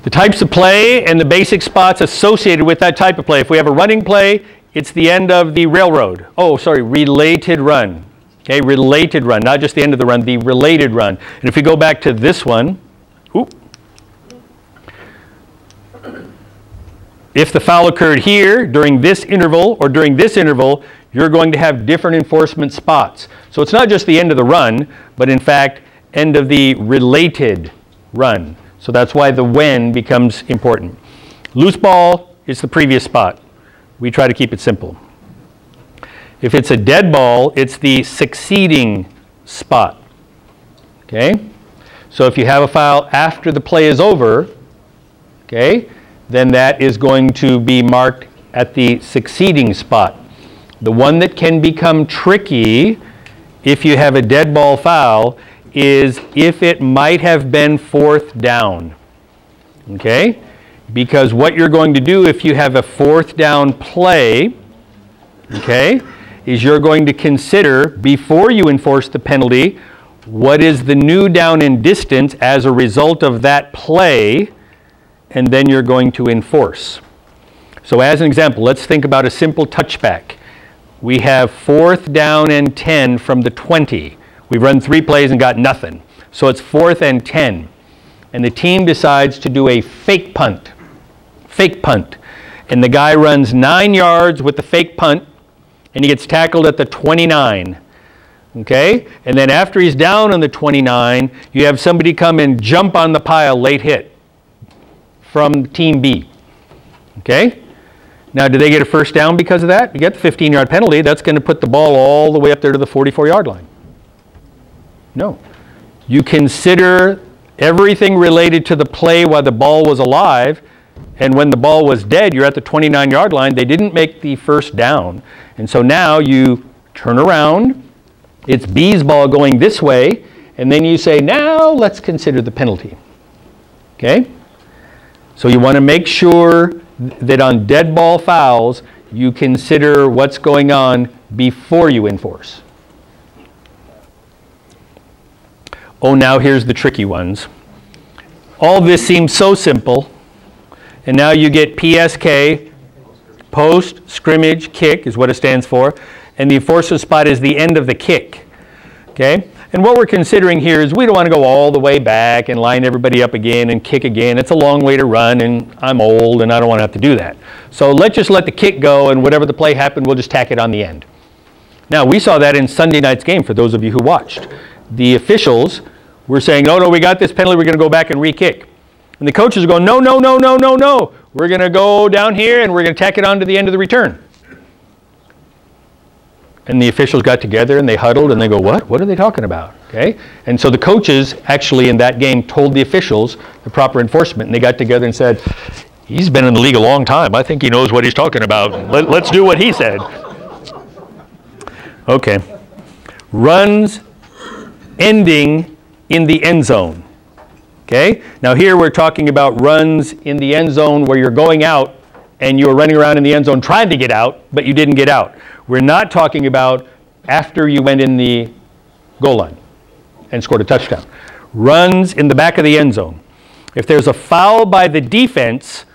The types of play and the basic spots associated with that type of play. If we have a running play, it's the end of the railroad. Oh, sorry, related run. Okay, related run, not just the end of the run, the related run. And if we go back to this one, if the foul occurred here during this interval or during this interval, you're going to have different enforcement spots. So it's not just the end of the run, but in fact, end of the related run. So that's why the when becomes important. Loose ball is the previous spot. We try to keep it simple. If it's a dead ball, it's the succeeding spot. Okay? So if you have a foul after the play is over, okay, then that is going to be marked at the succeeding spot. The one that can become tricky if you have a dead ball foul is if it might have been fourth down. Okay? Because what you're going to do if you have a fourth down play, okay, is you're going to consider, before you enforce the penalty, what is the new down and distance as a result of that play, and then you're going to enforce. So as an example, let's think about a simple touchback. We have fourth down and 10 from the 20. We've run 3 plays and got nothing. So it's 4th and 10. And the team decides to do a fake punt. Fake punt. And the guy runs 9 yards with the fake punt, and he gets tackled at the 29. Okay? And then after he's down on the 29, you have somebody come and jump on the pile, late hit, from team B. Okay? Now, do they get a first down because of that? You get the 15-yard penalty. That's going to put the ball all the way up there to the 44-yard line. No. You consider everything related to the play while the ball was alive, and when the ball was dead, you're at the 29-yard line. They didn't make the first down. And so now you turn around. It's B's ball going this way, and then you say, now let's consider the penalty. Okay? So you want to make sure that on dead ball fouls, you consider what's going on before you enforce. Oh, now here's the tricky ones. All this seems so simple, and now you get PSK, post, scrimmage, kick is what it stands for, and the enforcer spot is the end of the kick. Okay? And what we're considering here is we don't want to go all the way back and line everybody up again and kick again. It's a long way to run, and I'm old, and I don't want to have to do that. So let's just let the kick go, and whatever the play happened, we'll just tack it on the end. Now, we saw that in Sunday night's game, for those of you who watched. The officials were saying, no, we got this penalty, we're going to go back and re-kick. And the coaches are going, no. We're going to go down here, and we're going to tack it on to the end of the return. And the officials got together and they huddled and they go, what? What are they talking about? Okay? And so the coaches actually in that game told the officials the proper enforcement, and they got together and said, he's been in the league a long time. I think he knows what he's talking about. Let's do what he said. Okay. Runs ending in the end zone. Okay? Now here we're talking about runs in the end zone where you're going out and you're running around in the end zone trying to get out, but you didn't get out. We're not talking about after you went in the goal line and scored a touchdown. Runs in the back of the end zone. If there's a foul by the defense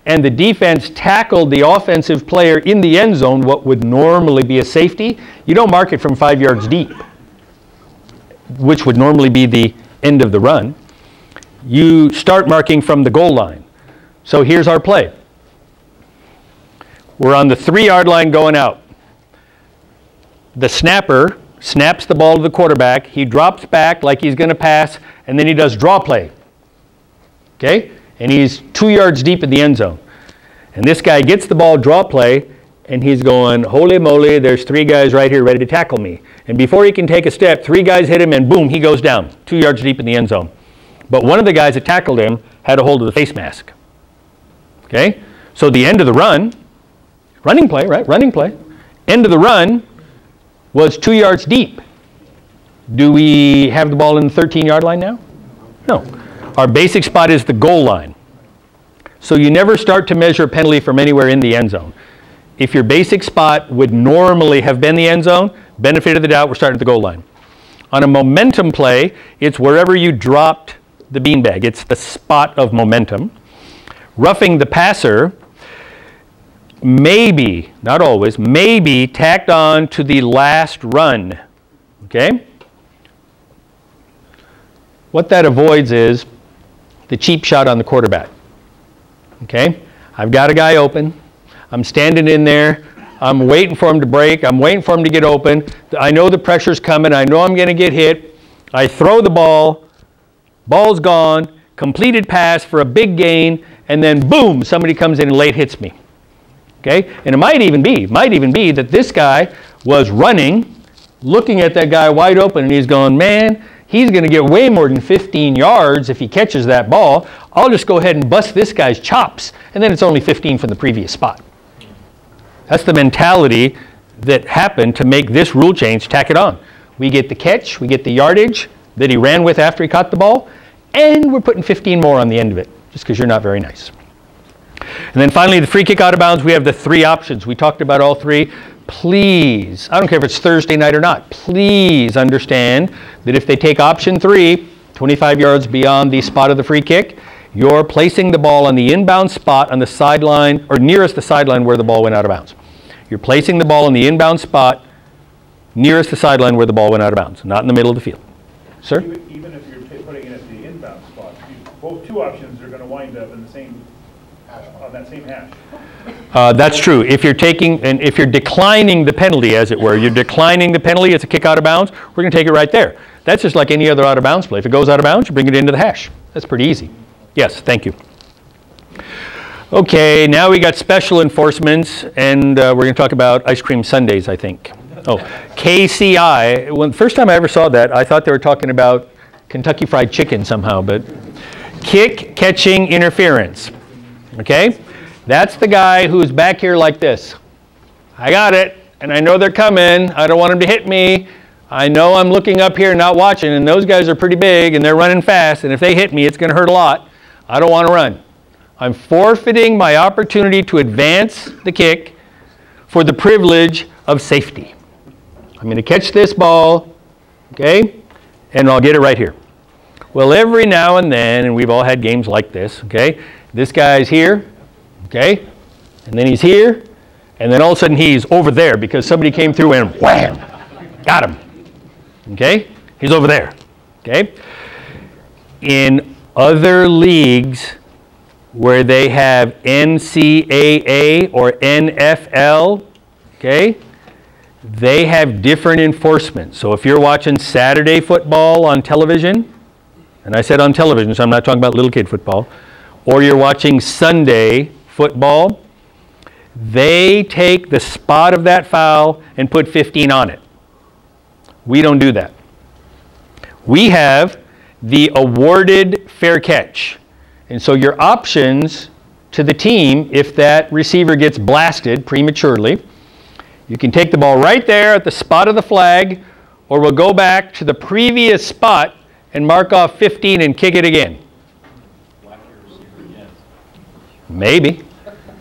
and the defense tackled the offensive player in the end zone, what would normally be a safety, you don't mark it from 5 yards deep, which would normally be the end of the run. You start marking from the goal line. So here's our play. We're on the 3-yard line going out. The snapper snaps the ball to the quarterback. He drops back like he's going to pass, and then he does draw play. Okay? And he's 2 yards deep in the end zone. And this guy gets the ball, draw play, and he's going, holy moly, there's 3 guys right here ready to tackle me. And before he can take a step, 3 guys hit him, and boom, he goes down, 2 yards deep in the end zone. But one of the guys that tackled him had a hold of the face mask. Okay? So the end of the run, running play, right? Running play. End of the run was 2 yards deep. Do we have the ball in the 13-yard line now? No. Our basic spot is the goal line. So you never start to measure a penalty from anywhere in the end zone. If your basic spot would normally have been the end zone, benefit of the doubt, we're starting at the goal line. On a momentum play, it's wherever you dropped the beanbag. It's the spot of momentum. Roughing the passer, maybe, not always, maybe tacked on to the last run. Okay? What that avoids is the cheap shot on the quarterback. Okay? I've got a guy open. I'm standing in there. I'm waiting for him to break. I'm waiting for him to get open. I know the pressure's coming. I know I'm going to get hit. I throw the ball. Ball's gone. Completed pass for a big gain. And then boom, somebody comes in and late hits me. Okay? And it might even be that this guy was running, looking at that guy wide open, and he's going, man, he's going to get way more than 15 yards if he catches that ball. I'll just go ahead and bust this guy's chops. And then it's only 15 from the previous spot. That's the mentality that happened to make this rule change tack it on. We get the catch, we get the yardage that he ran with after he caught the ball, and we're putting 15 more on the end of it, just because you're not very nice. And then finally, the free kick out of bounds, we have the 3 options. We talked about all 3. Please, I don't care if it's Thursday night or not, please understand that if they take option 3, 25 yards beyond the spot of the free kick, you're placing the ball on the inbound spot on the sideline, or nearest the sideline where the ball went out of bounds. You're placing the ball on the inbound spot nearest the sideline where the ball went out of bounds, not in the middle of the field. Sir? Even if you're putting it at the inbound spot, both 2 options are going to wind up in the same on that same hash. That's true. If you're taking, and if you're declining the penalty, as it were, you're declining the penalty, it's a kick out of bounds, we're going to take it right there. That's just like any other out of bounds play. If it goes out of bounds, you bring it into the hash. That's pretty easy. Yes, thank you. Okay, now we got special enforcements, and we're going to talk about ice cream sundaes, I think. Oh, KCI. When first time I ever saw that, I thought they were talking about Kentucky Fried Chicken somehow, but kick catching interference. Okay, that's the guy who's back here like this. I got it, and I know they're coming. I don't want them to hit me. I know I'm looking up here, not watching, and those guys are pretty big, and they're running fast, and if they hit me, it's going to hurt a lot. I don't want to run. I'm forfeiting my opportunity to advance the kick for the privilege of safety. I'm going to catch this ball, okay, and I'll get it right here. Well, every now and then, and we've all had games like this, okay, this guy's here, okay, and then he's here, and then all of a sudden he's over there because somebody came through and wham, got him, okay, he's over there, okay. In other leagues, where they have NCAA or NFL, okay, they have different enforcement. So if you're watching Saturday football on television, and I said on television, so I'm not talking about little kid football, or you're watching Sunday football, they take the spot of that foul and put 15 on it. We don't do that. We have the awarded fair catch. And so your options to the team, if that receiver gets blasted prematurely, you can take the ball right there at the spot of the flag, or we'll go back to the previous spot and mark off 15 and kick it again. Whack your receiver again. Maybe.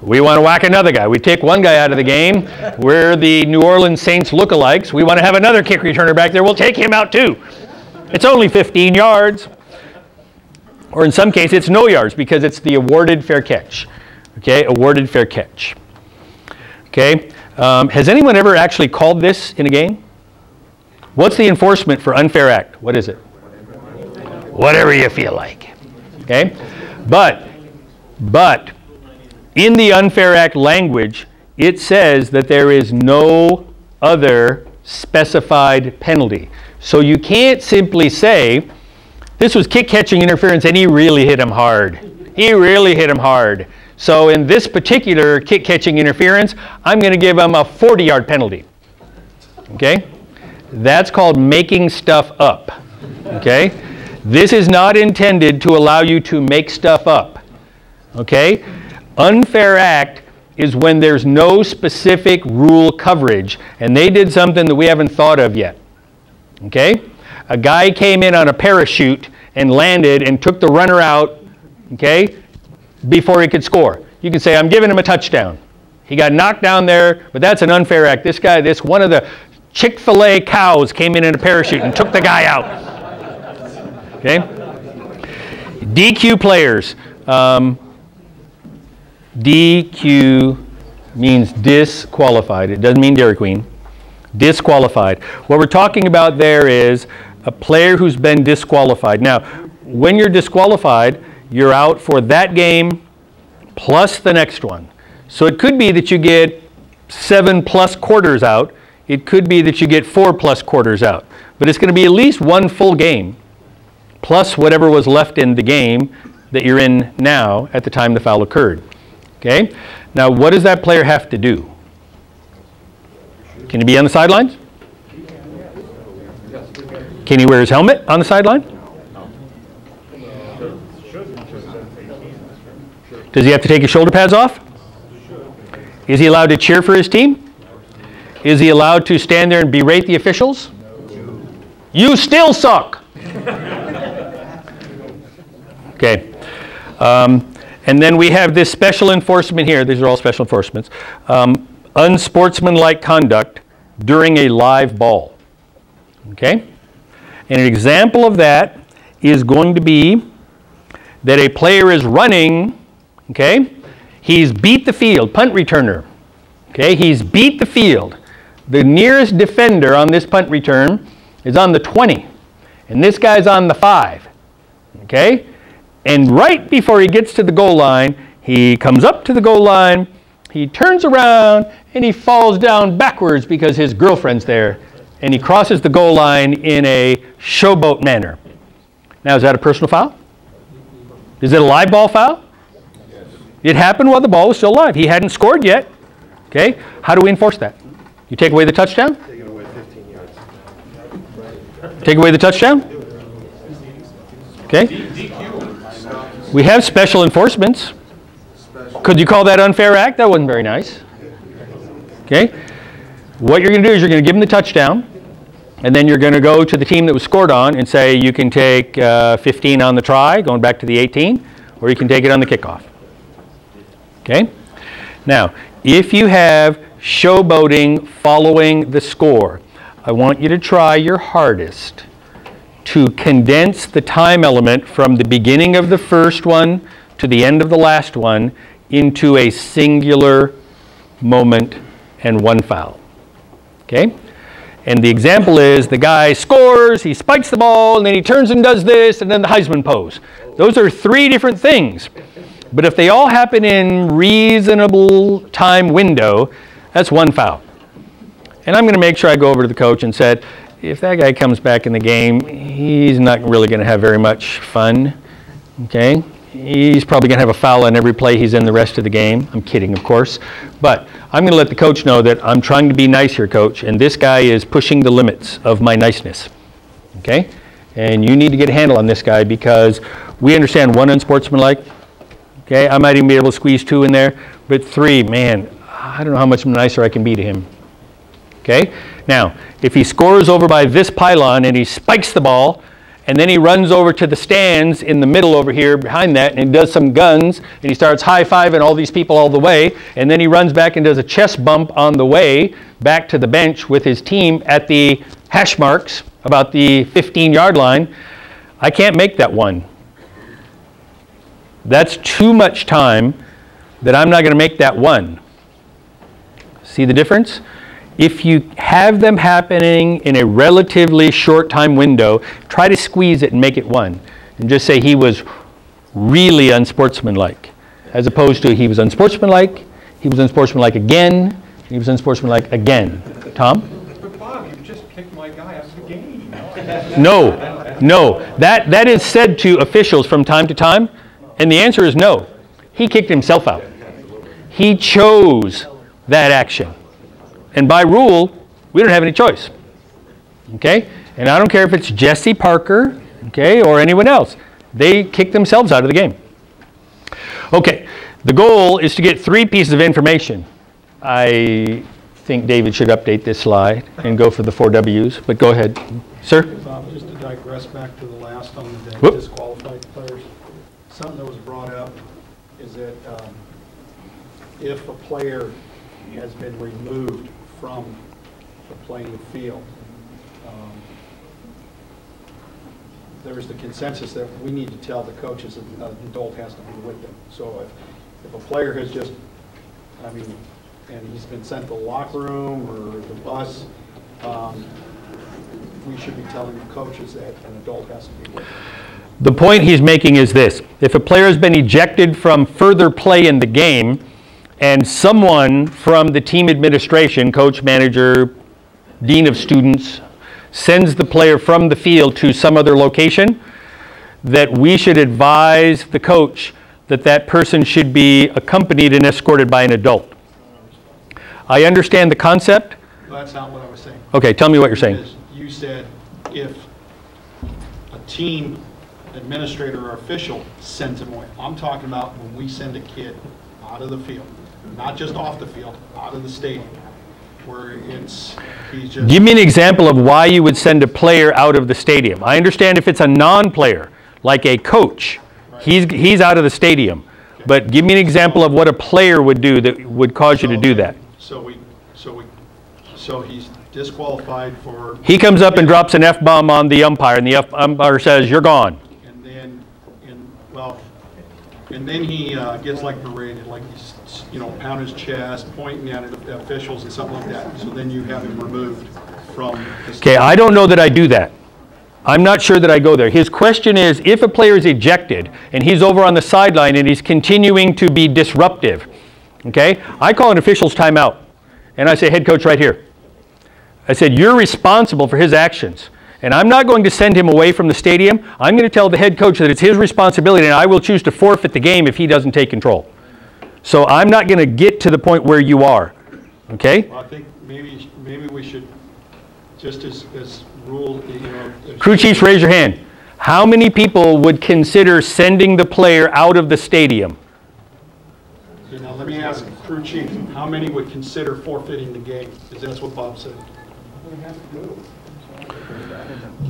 We want to whack another guy. We take one guy out of the game. We're the New Orleans Saints lookalikes. We want to have another kick returner back there. We'll take him out too. It's only 15 yards. Or in some cases, it's no yards because it's the awarded fair catch. Okay, awarded fair catch. Okay, has anyone ever actually called this in a game? What's the enforcement for unfair act? What is it? Whatever you feel like. Okay, but in the unfair act language, it says that there is no other specified penalty. So you can't simply say, this was kick-catching interference, and he really hit him hard. He really hit him hard. So in this particular kick-catching interference, I'm going to give him a 40-yard penalty. Okay? That's called making stuff up. Okay? This is not intended to allow you to make stuff up. Okay? Unfair act is when there's no specific rule coverage, and they did something that we haven't thought of yet. Okay? A guy came in on a parachute and landed and took the runner out, okay, before he could score. You can say, I'm giving him a touchdown. He got knocked down there, but that's an unfair act. This guy, one of the Chick-fil-A cows came in a parachute and took the guy out. Okay? DQ players. DQ means disqualified. It doesn't mean Dairy Queen. Disqualified. What we're talking about there is a player who's been disqualified. Now, when you're disqualified, you're out for that game plus the next one. So it could be that you get 7+ quarters out. It could be that you get 4+ quarters out. But it's going to be at least one full game plus whatever was left in the game that you're in now at the time the foul occurred. Okay? Now, what does that player have to do? Can he be on the sidelines? Can he wear his helmet on the sideline? Does he have to take his shoulder pads off? Is he allowed to cheer for his team? Is he allowed to stand there and berate the officials? You still suck. Okay. And then we have this special enforcement here. These are all special enforcements. Unsportsmanlike conduct during a live ball. Okay? And an example of that is going to be that a player is running, okay? He's beat the field, punt returner. Okay, he's beat the field. The nearest defender on this punt return is on the 20, and this guy's on the 5. Okay? And right before he gets to the goal line, he comes up to the goal line, he turns around, and he falls down backwards because his girlfriend's there. And he crosses the goal line in a showboat manner. Now, is that a personal foul? Is it a live ball foul? It happened while the ball was still alive. He hadn't scored yet. Okay? How do we enforce that? You take away the touchdown? Take it away 15 yards. Take away the touchdown? Okay? We have special enforcements. Could you call that unfair act? That wasn't very nice. Okay? What you're going to do is you're going to give them the touchdown, and then you're going to go to the team that was scored on and say you can take 15 on the try, going back to the 18, or you can take it on the kickoff. Okay? Now, if you have showboating following the score, I want you to try your hardest to condense the time element from the beginning of the first one to the end of the last one into a singular moment and one foul. Okay? And the example is the guy scores, he spikes the ball, and then he turns and does this, and then the Heisman pose. Those are 3 different things. But if they all happen in reasonable time window, that's 1 foul. And I'm going to make sure I go over to the coach and said, if that guy comes back in the game, he's not really going to have very much fun. Okay? He's probably going to have a foul on every play he's in the rest of the game. I'm kidding, of course. But I'm going to let the coach know that I'm trying to be nice here, coach, and this guy is pushing the limits of my niceness. Okay? And you need to get a handle on this guy because we understand 1, unsportsmanlike. Okay? I might even be able to squeeze 2 in there. But 3, man, I don't know how much nicer I can be to him. Okay? Now, if he scores over by this pylon and he spikes the ball, and then he runs over to the stands in the middle over here behind that, and he does some guns, and he starts high-fiving all these people all the way, and then he runs back and does a chest bump on the way back to the bench with his team at the hash marks about the 15-yard line. I can't make that 1. That's too much time that I'm not going to make that 1. See the difference? If you have them happening in a relatively short time window, try to squeeze it and make it 1. And just say he was really unsportsmanlike. As opposed to he was unsportsmanlike again, he was unsportsmanlike again. Tom? But Bob, you just kicked my guy out of the game. No. That is said to officials from time to time, and the answer is no. He kicked himself out. He chose that action. And by rule, we don't have any choice. Okay? And I don't care if it's Jesse Parker, okay, or anyone else. They kick themselves out of the game. Okay. The goal is to get 3 pieces of information. I think David should update this slide and go for the 4 W's, but go ahead. Sir? Bob, just to digress back to the last on the Whoop. disqualified players, something that was brought up is that if a player has been removed from the playing field, there's the consensus that we need to tell the coaches that an adult has to be with them. So if a player has just, and he's been sent to the locker room or the bus, we should be telling the coaches that an adult has to be with them. The point he's making is this. If a player has been ejected from further play in the game, and someone from the team administration, coach, manager, dean of students, sends the player from the field to some other location, that we should advise the coach that that person should be accompanied and escorted by an adult. I understand the concept. Well, that's not what I was saying. Okay, tell me what you're saying. You said if a team administrator or official sends him away. I'm talking about when we send a kid out of the field, not just off the field, out of the stadium, where he's just... Give me an example of why you would send a player out of the stadium. I understand if it's a non-player, like a coach, right. He's out of the stadium. Okay. But give me an example of what a player would do that would cause you to do that. So he's disqualified for... He comes up and drops an F-bomb on the umpire, and the umpire says, "You're gone." And then he gets like berated, like he's, pound his chest, pointing at officials and something like that. So then you have him removed from the... Okay, I don't know that I do that. I'm not sure that I go there. His question is, if a player is ejected and he's over on the sideline and he's continuing to be disruptive, okay, I call an official's timeout. And I say, "Head coach, right here." I said, "You're responsible for his actions. And I'm not going to send him away from the stadium. I'm going to tell the head coach that it's his responsibility, and I will choose to forfeit the game if he doesn't take control." So I'm not going to get to the point where you are. Okay? Well, I think maybe we should, just as rule, you know. Crew chiefs, raise your hand. How many people would consider sending the player out of the stadium? Okay, now let me ask crew chief, how many would consider forfeiting the game? Because that's what Bob said.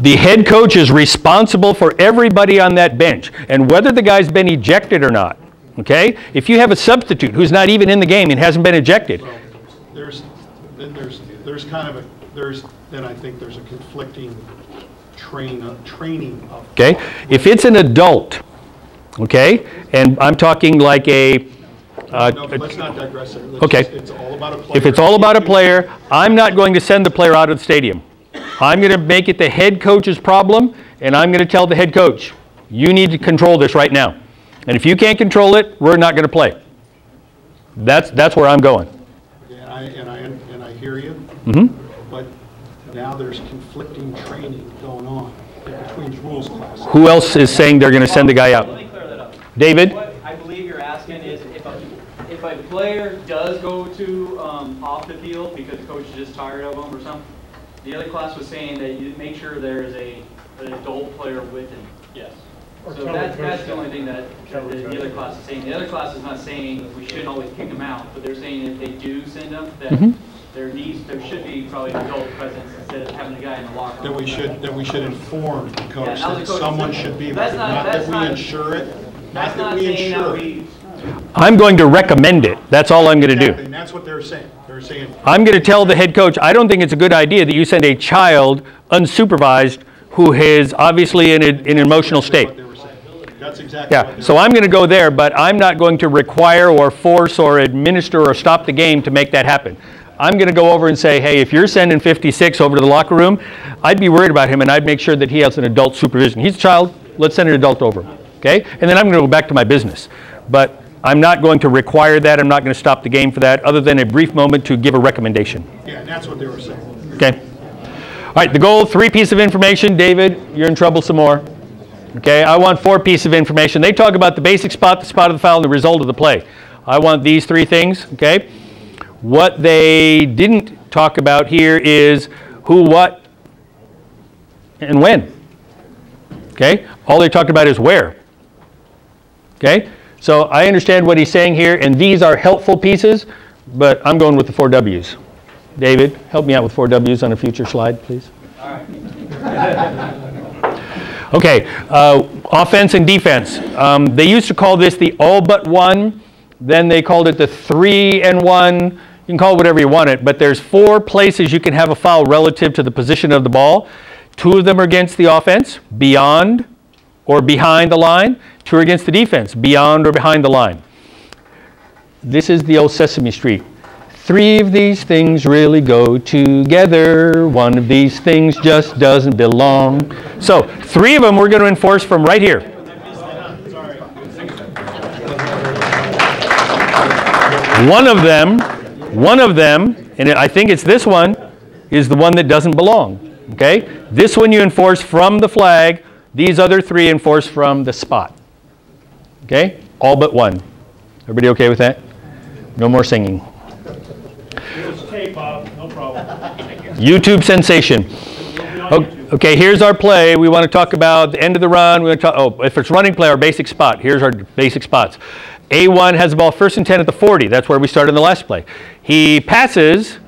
The head coach is responsible for everybody on that bench, and whether the guy's been ejected or not. Okay? If you have a substitute who's not even in the game and hasn't been ejected. Well, then I think there's a conflicting training of. Okay? If it's an adult, okay, and I'm talking like a. No, let's not digress there. Okay. It's all about a player. If it's all about a player, I'm not going to send the player out of the stadium. I'm going to make it the head coach's problem, and I'm going to tell the head coach, you need to control this right now. And if you can't control it, we're not going to play. That's where I'm going. And I hear you. Mm-hmm. But now there's conflicting training going on between rules classes. Who else is saying they're going to send the guy out? Let me clear that up. David? What I believe you're asking is if a player does go to off the field because the coach is just tired of him or something, the other class was saying that you make sure there is an adult player with him. Yes. So that's the only thing that the other class is saying. The other class is not saying we shouldn't always kick them out, but they're saying if they do send them, that there should be probably an adult presence instead of having a guy in the locker room. That we should inform the coach Yeah, that someone should be there. Not that we insure it. Not that we insure it. I'm going to recommend it. That's all I'm going to do. And that's what they're saying. They're saying. I'm going to tell the head coach, I don't think it's a good idea that you send a child unsupervised who is obviously in an emotional state. That's exactly what So I'm going to go there, but I'm not going to require or force or administer or stop the game to make that happen. I'm going to go over and say, hey, if you're sending 56 over to the locker room, I'd be worried about him, and I'd make sure that he has an adult supervision. He's a child. Let's send an adult over. Okay? And then I'm going to go back to my business. But I'm not going to require that. I'm not going to stop the game for that, other than a brief moment to give a recommendation. Yeah, and that's what they were saying. Okay? All right, the goal, 3 pieces of information. David, you're in trouble some more. Okay, I want 4 pieces of information. They talk about the basic spot, the spot of the foul, and the result of the play. I want these 3 things, okay? What they didn't talk about here is who, what, and when. Okay? All they talked about is where. Okay? So I understand what he's saying here, and these are helpful pieces, but I'm going with the 4 W's. David, help me out with 4 W's on a future slide, please. All right. Okay, offense and defense. They used to call this the all but one. Then they called it the 3 and 1. You can call it whatever you want it, but there's 4 places you can have a foul relative to the position of the ball. 2 of them are against the offense, beyond or behind the line. 2 are against the defense, beyond or behind the line. This is the old Sesame Street. 3 of these things really go together. 1 of these things just doesn't belong. So 3 of them we're going to enforce from right here. One of them, and I think it's this one, is the one that doesn't belong. Okay? This one you enforce from the flag. These other 3 enforce from the spot. Okay? All but 1. Everybody okay with that? No more singing. Okay, Bob, no problem. YouTube sensation. Okay, here's our play. We want to talk about the end of the run. We want to talk, if it's running play, our basic spot. Here's our basic spots. A1 has the ball 1st and 10 at the 40. That's where we started in the last play. He passes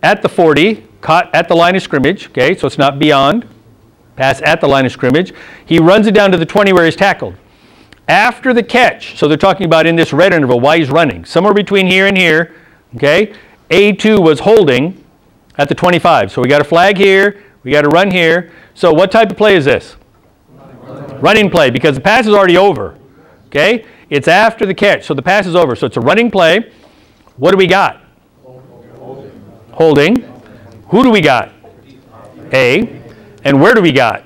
at the 40, caught at the line of scrimmage. Okay, so it's not beyond. Pass at the line of scrimmage. He runs it down to the 20 where he's tackled. After the catch, so they're talking about in this red interval, why he's running. Somewhere between here and here, okay, A2 was holding at the 25. So we got a flag here, we got a run here. So what type of play is this? Running play, because the pass is already over. Okay? It's after the catch, so the pass is over. So it's a running play. What do we got? Holding. Who do we got? A. And where do we got?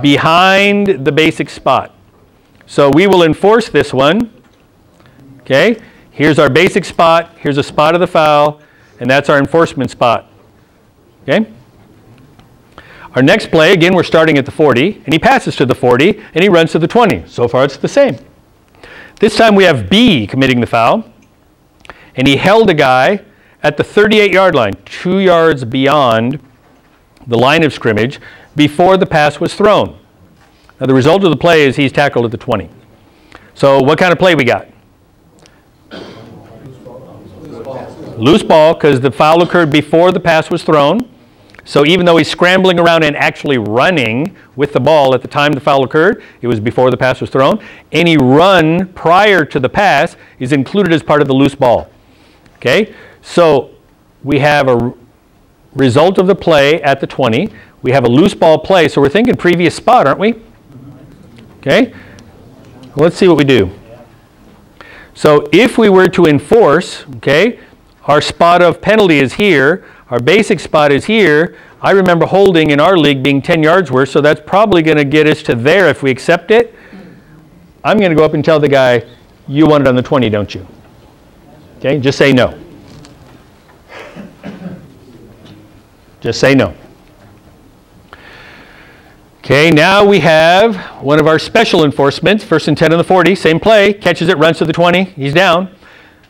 Behind the basic spot. So we will enforce this one. Okay? Here's our basic spot. Here's a spot of the foul. And that's our enforcement spot. Okay? Our next play, again, we're starting at the 40. And he passes to the 40. And he runs to the 20. So far, it's the same. This time we have B committing the foul. and he held a guy at the 38-yard line, 2 yards beyond the line of scrimmage, before the pass was thrown. Now the result of the play is he's tackled at the 20. So what kind of play we got? Loose ball, because the foul occurred before the pass was thrown. So even though he's scrambling around and actually running with the ball at the time the foul occurred, it was before the pass was thrown. Any run prior to the pass is included as part of the loose ball. Okay? So we have a result of the play at the 20. We have a loose ball play, so we're thinking previous spot, aren't we? Okay? Let's see what we do. So if we were to enforce, okay, our spot of penalty is here, our basic spot is here. I remember holding in our league being 10 yards worth, so that's probably going to get us to there if we accept it. I'm going to go up and tell the guy, you want it on the 20, don't you? Okay, just say no. Just say no. Okay, now we have one of our special enforcements, 1st and 10 on the 40, same play, catches it, runs to the 20, he's down.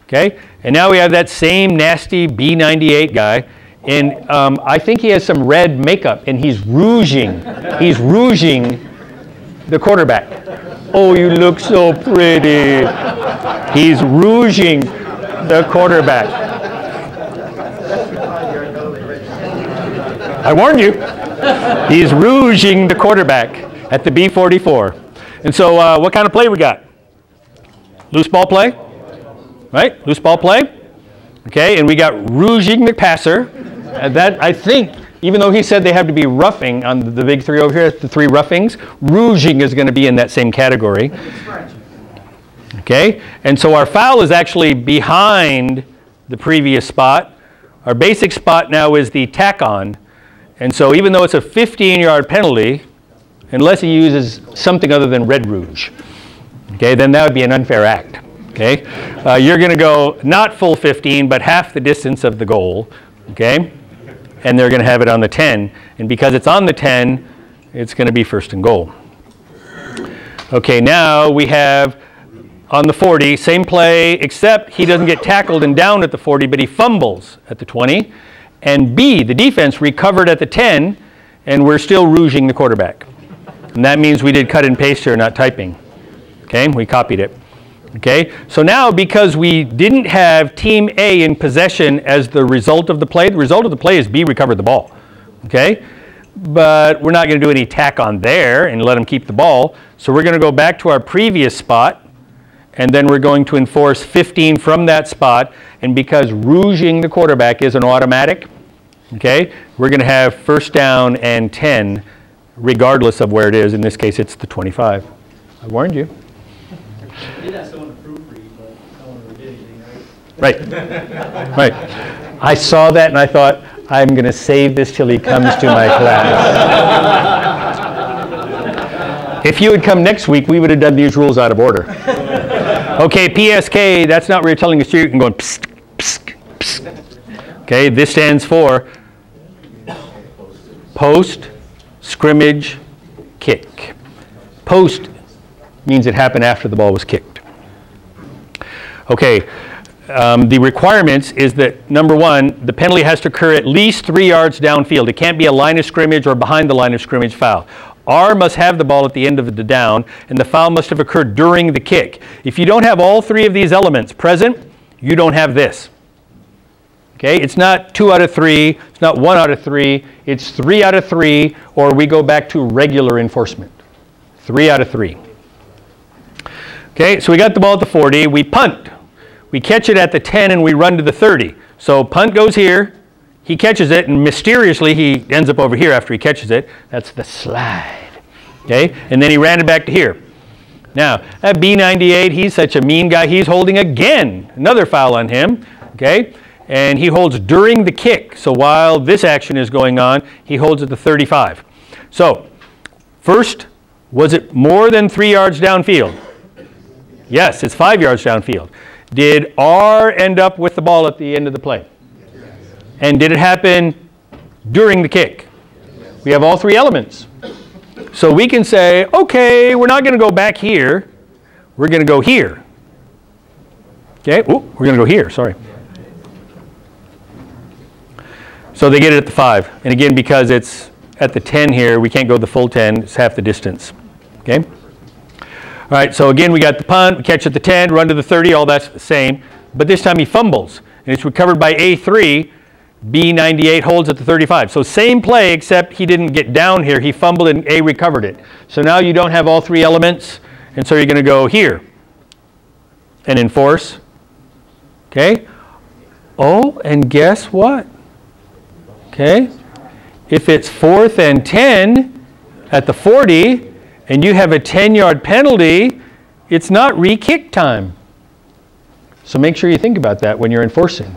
Okay, and now we have that same nasty B98 guy, and I think he has some red makeup, and he's rouging the quarterback. Oh, you look so pretty. He's rouging the quarterback. I warned you. He's rouging the quarterback at the B44. And so what kind of play we got? Loose ball play? Right? Loose ball play? Okay, and we got rouging the passer. That, I think, even though he said they have to be roughing on the big three over here, the three roughings, rouging is going to be in that same category. Okay, and so our foul is actually behind the previous spot. Our basic spot now is the tack on. And so even though it's a 15-yard penalty, unless he uses something other than red rouge, okay, then that would be an unfair act. Okay, you're going to go not full 15, but half the distance of the goal. Okay, and they're going to have it on the 10, and because it's on the 10, it's going to be 1st and goal. Okay, now we have on the 40, same play, except he doesn't get tackled and down at the 40, but he fumbles at the 20. And B, the defense recovered at the 10, and we're still rouging the quarterback. And that means we did cut and paste here, not typing. Okay, we copied it. Okay, so now because we didn't have Team A in possession as the result of the play is B recovered the ball. Okay, but we're not going to do any tack on there and let them keep the ball. So we're going to go back to our previous spot, and then we're going to enforce 15 from that spot. And because rouging the quarterback is an automatic, okay, we're going to have 1st down and 10, regardless of where it is. In this case, it's the 25. I warned you. I did ask someone to proofread, but no one really did anything, right? Right. I saw that and I thought, I'm going to save this till he comes to my class. If you had come next week, we would have done these rules out of order. Okay, PSK, that's not where you're telling a student and going psst, psst, psst. Okay, this stands for post scrimmage kick. Post means it happened after the ball was kicked. Okay, the requirements is that, number one, the penalty has to occur at least 3 yards downfield. It can't be a line of scrimmage or behind the line of scrimmage foul. R must have the ball at the end of the down, and the foul must have occurred during the kick. If you don't have all 3 of these elements present, you don't have this. Okay, it's not 2 out of 3, it's not 1 out of 3, it's 3 out of 3, or we go back to regular enforcement. 3 out of 3. Okay, so we got the ball at the 40, we punt. We catch it at the 10 and we run to the 30. So punt goes here, he catches it, and mysteriously he ends up over here after he catches it. That's the slide. Okay, and then he ran it back to here. Now, that B98, he's such a mean guy, he's holding again. Another foul on him. Okay, and he holds during the kick. So while this action is going on, he holds at the 35. So, first, was it more than 3 yards downfield? Yes, it's 5 yards downfield. Did R end up with the ball at the end of the play? And did it happen during the kick? We have all 3 elements. So we can say, okay, we're not going to go back here. We're going to go here. Okay, ooh, we're going to go here, sorry. So they get it at the 5. And again, because it's at the 10 here, we can't go the full 10. It's half the distance. Okay? All right, so again, we got the punt, we catch at the 10, run to the 30, all that's the same. But this time he fumbles, and it's recovered by A3. B98 holds at the 35. So same play, except he didn't get down here. He fumbled and A recovered it. So now you don't have all 3 elements, and so you're going to go here and enforce. Okay? Oh, and guess what? Okay? If it's 4th and 10 at the 40, and you have a 10-yard penalty, it's not re-kick time. So make sure you think about that when you're enforcing.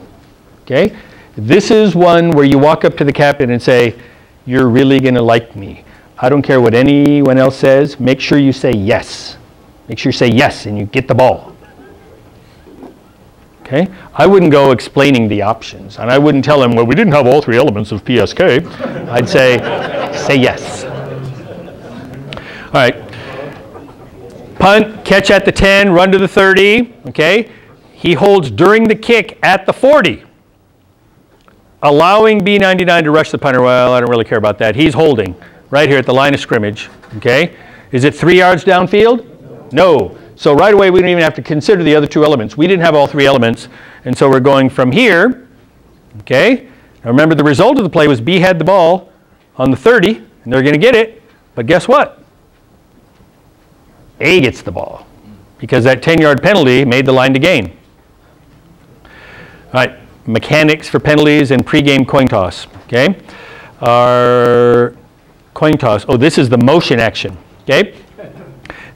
Okay? This is one where you walk up to the captain and say, you're really going to like me. I don't care what anyone else says. Make sure you say yes. Make sure you say yes and you get the ball. Okay? I wouldn't go explaining the options. And I wouldn't tell him, well, we didn't have all 3 elements of PSK. I'd say yes. All right. Punt, catch at the 10, run to the 30. Okay? He holds during the kick at the 40. Allowing B99 to rush the punter. Well, I don't really care about that. He's holding right here at the line of scrimmage. Okay? Is it 3 yards downfield? No. So right away, we don't even have to consider the other 2 elements. We didn't have all 3 elements. And so we're going from here. Okay? Now remember, the result of the play was B had the ball on the 30, and they're going to get it. But guess what? A gets the ball because that 10-yard penalty made the line to gain. All right, mechanics for penalties and pregame coin toss. Okay, our coin toss. Oh, this is the motion action. Okay,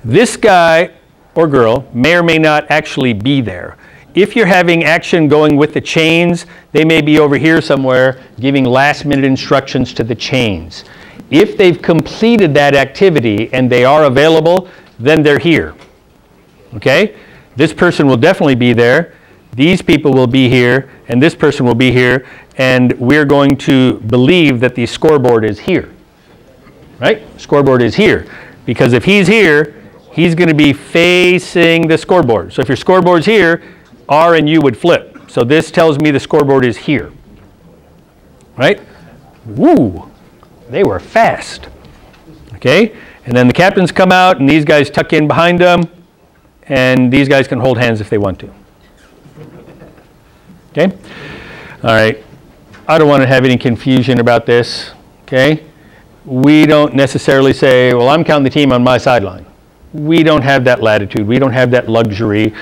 this guy or girl may or may not actually be there. If you're having action going with the chains, they may be over here somewhere giving last-minute instructions to the chains. If they've completed that activity and they are available, then they're here. Okay? This person will definitely be there. These people will be here, and this person will be here, and we're going to believe that the scoreboard is here. Right? Scoreboard is here. Because if he's here, he's going to be facing the scoreboard. So if your scoreboard's here, R and U would flip. So this tells me the scoreboard is here. Right? Woo! They were fast. Okay? And then the captains come out, and these guys tuck in behind them, and these guys can hold hands if they want to. Okay? All right. I don't want to have any confusion about this. Okay? We don't necessarily say, well, I'm counting the team on my sideline. We don't have that latitude. We don't have that luxury.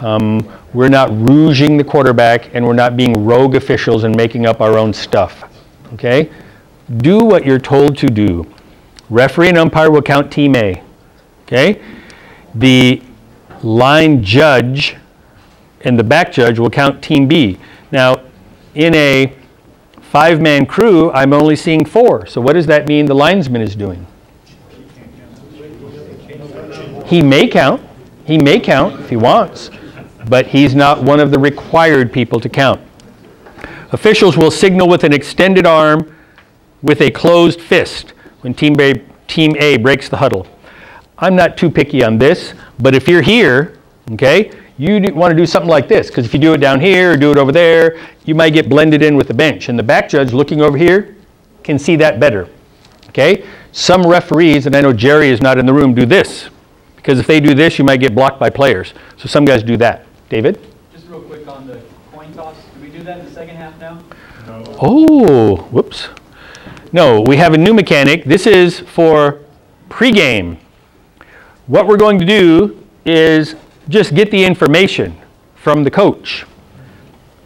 We're not rouging the quarterback, and we're not being rogue officials and making up our own stuff. Okay? Do what you're told to do. Referee and umpire will count team A. Okay? The line judge and the back judge will count team B. Now, in a 5-man crew, I'm only seeing 4. So what does that mean the linesman is doing? He may count. He may count if he wants, but he's not one of the required people to count. Officials will signal with an extended arm with a closed fist when Team A breaks the huddle. I'm not too picky on this, but if you're here, okay, you want to do something like this, because if you do it down here or do it over there, you might get blended in with the bench. And the back judge looking over here can see that better. Okay? Some referees, and I know Jerry is not in the room, do this. Because if they do this, you might get blocked by players. So some guys do that. David? Just real quick on the coin toss. Do we do that in the second half now? No. Oh, whoops. No, we have a new mechanic. This is for pregame. What we're going to do is just get the information from the coach.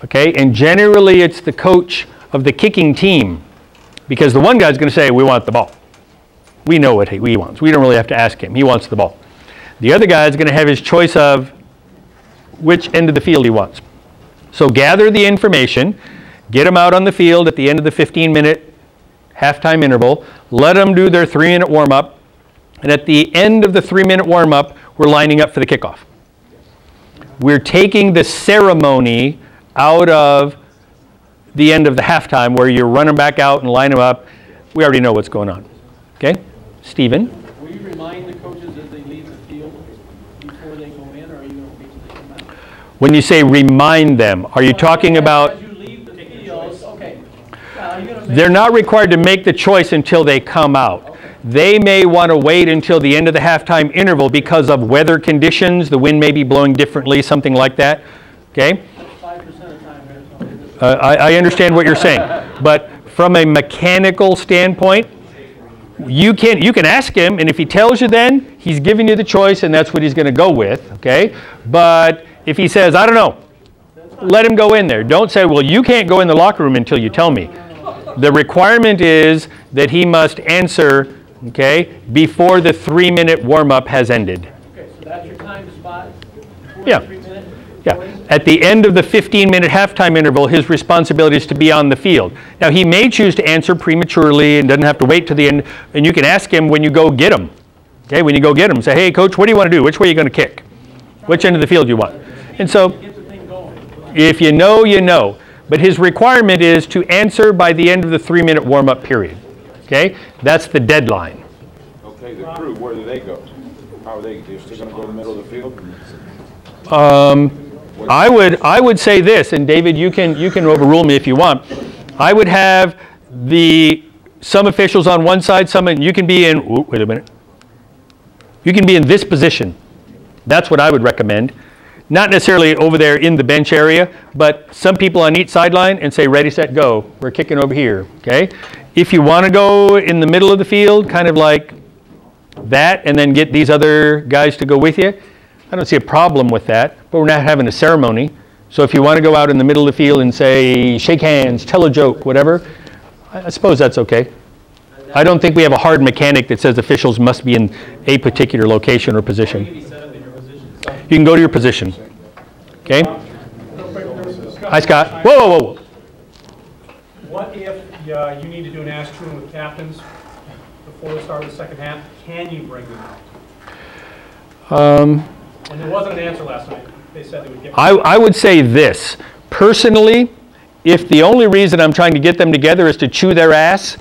Okay? And generally it's the coach of the kicking team. Because the one guy's going to say, we want the ball. We know what he wants. We don't really have to ask him. He wants the ball. The other guy is going to have his choice of which end of the field he wants. So gather the information, get them out on the field at the end of the 15-minute halftime interval, let them do their 3-minute warm-up, and at the end of the 3-minute warm-up, we're lining up for the kickoff. We're taking the ceremony out of the end of the halftime where you're running back out and line them up. We already know what's going on. Okay? Stephen? Will you remind the coaches as they leave the field before they go in, or are you going to wait till they come out? When you say remind them, are you talking about... As you leave the field, okay. Are you going They're not required to make the choice until they come out. They may want to wait until the end of the halftime interval because of weather conditions. The wind may be blowing differently, something like that. Okay? I understand what you're saying. But from a mechanical standpoint, you can ask him, and if he tells you then, he's giving you the choice, and that's what he's going to go with. Okay? But if he says, I don't know, let him go in there. Don't say, well, you can't go in the locker room until you tell me. The requirement is that he must answer, okay, before the 3-minute warm-up has ended. Okay, so that's your time spot? Yeah. 3 minutes? Yeah. At the end of the 15-minute halftime interval, his responsibility is to be on the field. Now, he may choose to answer prematurely and doesn't have to wait to the end, and you can ask him when you go get him. Okay, when you go get him, say, hey, coach, what do you want to do? Which way are you going to kick? Which end of the field do you want? And so, if you know, you know. But his requirement is to answer by the end of the 3-minute warm-up period. Okay? That's the deadline. Okay, the crew, where do they go? How are they? They're still going to go in the middle of the field? I would say this, and David, you can overrule me if you want. I would have some officials on one side, you can be in, wait a minute. You can be in this position. That's what I would recommend. Not necessarily over there in the bench area, but some people on each sideline and say, ready, set, go. We're kicking over here, okay? If you want to go in the middle of the field, kind of like that, and then get these other guys to go with you, I don't see a problem with that, but we're not having a ceremony. So if you want to go out in the middle of the field and say, shake hands, tell a joke, whatever, I suppose that's okay. I don't think we have a hard mechanic that says officials must be in a particular location or position. You can go to your position. Okay? Hi, Scott. Whoa, whoa, whoa. What if you need to do an ask-chewing with captains before the start of the second half? Can you bring them out? And there wasn't an answer last night. They said they would get. I would say this. Personally, if the only reason I'm trying to get them together is to chew their ass,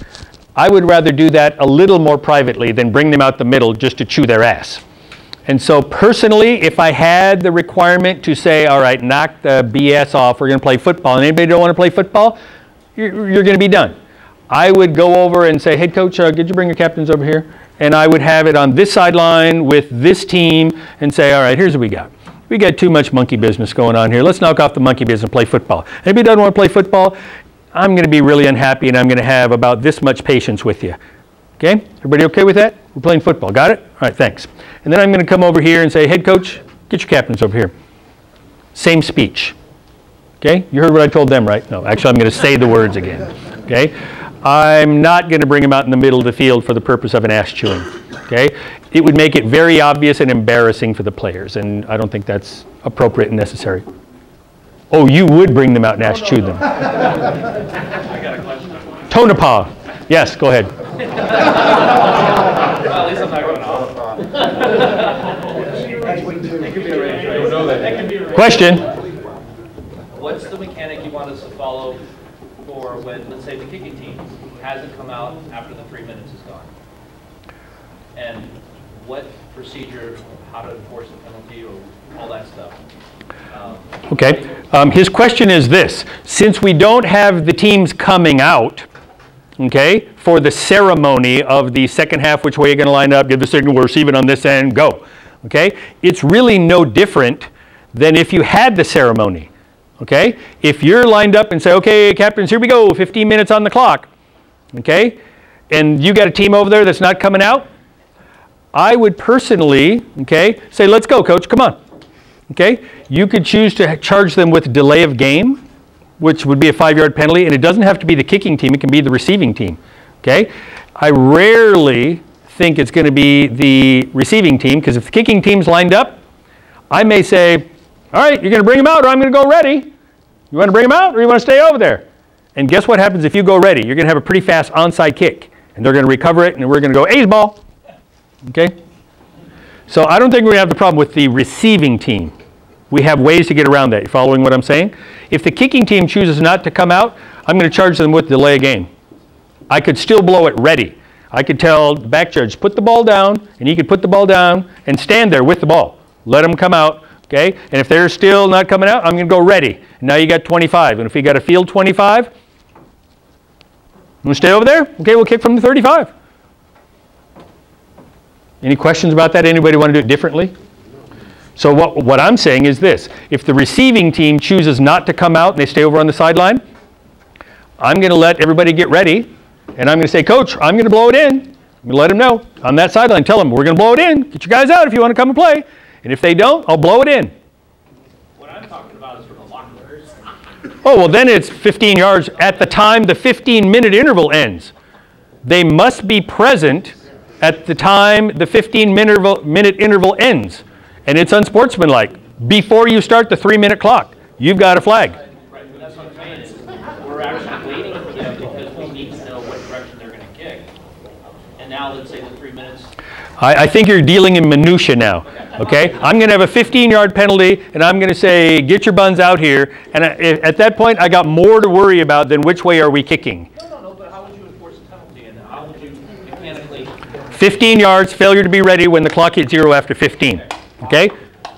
I would rather do that a little more privately than bring them out the middle just to chew their ass. And so personally, if I had the requirement to say, all right, knock the BS off, we're going to play football, and anybody don't want to play football, you're going to be done. I would go over and say, hey, coach, could you bring your captains over here? And I would have it on this sideline with this team and say, all right, here's what we got. We got too much monkey business going on here. Let's knock off the monkey business and play football. Anybody doesn't want to play football, I'm going to be really unhappy, and I'm going to have about this much patience with you. Okay? Everybody okay with that? We're playing football. Got it? All right, thanks. And then I'm going to come over here and say, head coach, get your captains over here. Same speech. Okay? You heard what I told them, right? No, actually, I'm going to say the words again. Okay? I'm not going to bring them out in the middle of the field for the purpose of an ass chewing. Okay? It would make it very obvious and embarrassing for the players, and I don't think that's appropriate and necessary. Oh, you would bring them out and ass chew them. I got a question. Tonopah. Yes, go ahead. Well, at least I'm not going off. Question. What's the mechanic you want us to follow for when, let's say, the kicking team hasn't come out after the 3 minutes is gone? And what procedure, how to enforce the penalty, or all that stuff? Okay. His question is this. Since we don't have the teams coming out, okay, for the ceremony of the second half, which way you're going to line up, give the signal, we're receiving on this end, go. Okay? It's really no different than if you had the ceremony. Okay? If you're lined up and say, okay, captains, here we go, 15 minutes on the clock. Okay? And you got a team over there that's not coming out, I would personally, okay, say, let's go, coach, come on. Okay? You could choose to charge them with delay of game, which would be a 5-yard penalty, and it doesn't have to be the kicking team, it can be the receiving team. Okay? I rarely think it's going to be the receiving team, because if the kicking team's lined up, I may say, all right, you're going to bring them out, or I'm going to go ready. You want to bring them out, or you want to stay over there? And guess what happens if you go ready? You're going to have a pretty fast onside kick, and they're going to recover it, and we're going to go A's ball. Okay? So I don't think we're going to have the problem with the receiving team. We have ways to get around that. You following what I'm saying? If the kicking team chooses not to come out, I'm going to charge them with delay of game. I could still blow it ready. I could tell the back judge, put the ball down, and he could put the ball down and stand there with the ball. Let them come out, okay? And if they're still not coming out, I'm going to go ready. And now you got 25. And if you got a field 25, Want to stay over there? Okay, we'll kick from the 35. Any questions about that? Anybody want to do it differently? So what I'm saying is this. If the receiving team chooses not to come out and they stay over on the sideline, I'm going to let everybody get ready, and I'm going to say, Coach, I'm going to blow it in. I'm going to let them know on that sideline. Tell them, we're going to blow it in. Get you guys out if you want to come and play. And if they don't, I'll blow it in. What I'm talking about is for the locker rooms. Oh, well, then it's 15 yards at the time the 15-minute interval ends. They must be present at the time the 15-minute interval ends. And it's unsportsmanlike. Before you start the 3-minute clock, you've got a flag. Right, but that's what I'm saying. We're actually waiting for them because we need to know what direction they're going to kick. And now let's say the 3 minutes. I think you're dealing in minutia now. Okay? I'm going to have a 15-yard penalty, and I'm going to say, get your buns out here. And at that point, I got more to worry about than which way are we kicking. No, but how would you enforce a penalty? And how would you mechanically? 15 yards, failure to be ready when the clock hits 0 after 15. Okay?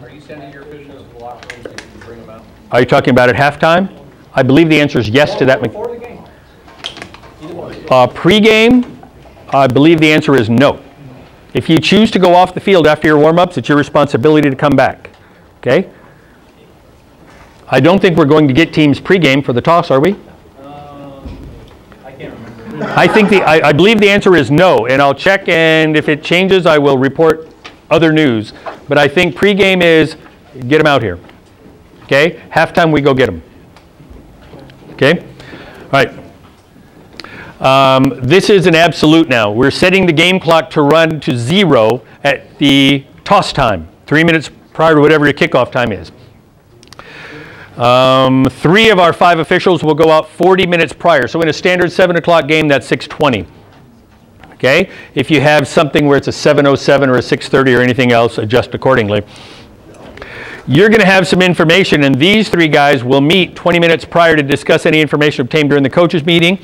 Are you sending your officials to the locker room so you can bring them out? Are you talking about at halftime? I believe the answer is yes to that. Before the game? Pre-game, I believe the answer is no. If you choose to go off the field after your warm-ups, it's your responsibility to come back. Okay? I don't think we're going to get teams pre-game for the toss, are we? I can't remember. I believe the answer is no, and I'll check, and if it changes, I will report other news. But I think pre-game is get them out here. Okay? Halftime, we go get them. Okay? All right. This is an absolute now. We're setting the game clock to run to 0 at the toss time, 3 minutes prior to whatever your kickoff time is. 3 of our 5 officials will go out 40 minutes prior. So in a standard 7 o'clock game, that's 6:20. Okay? If you have something where it's a 7:07 or a 6:30 or anything else, adjust accordingly. You're going to have some information, and these 3 guys will meet 20 minutes prior to discuss any information obtained during the coaches' meeting.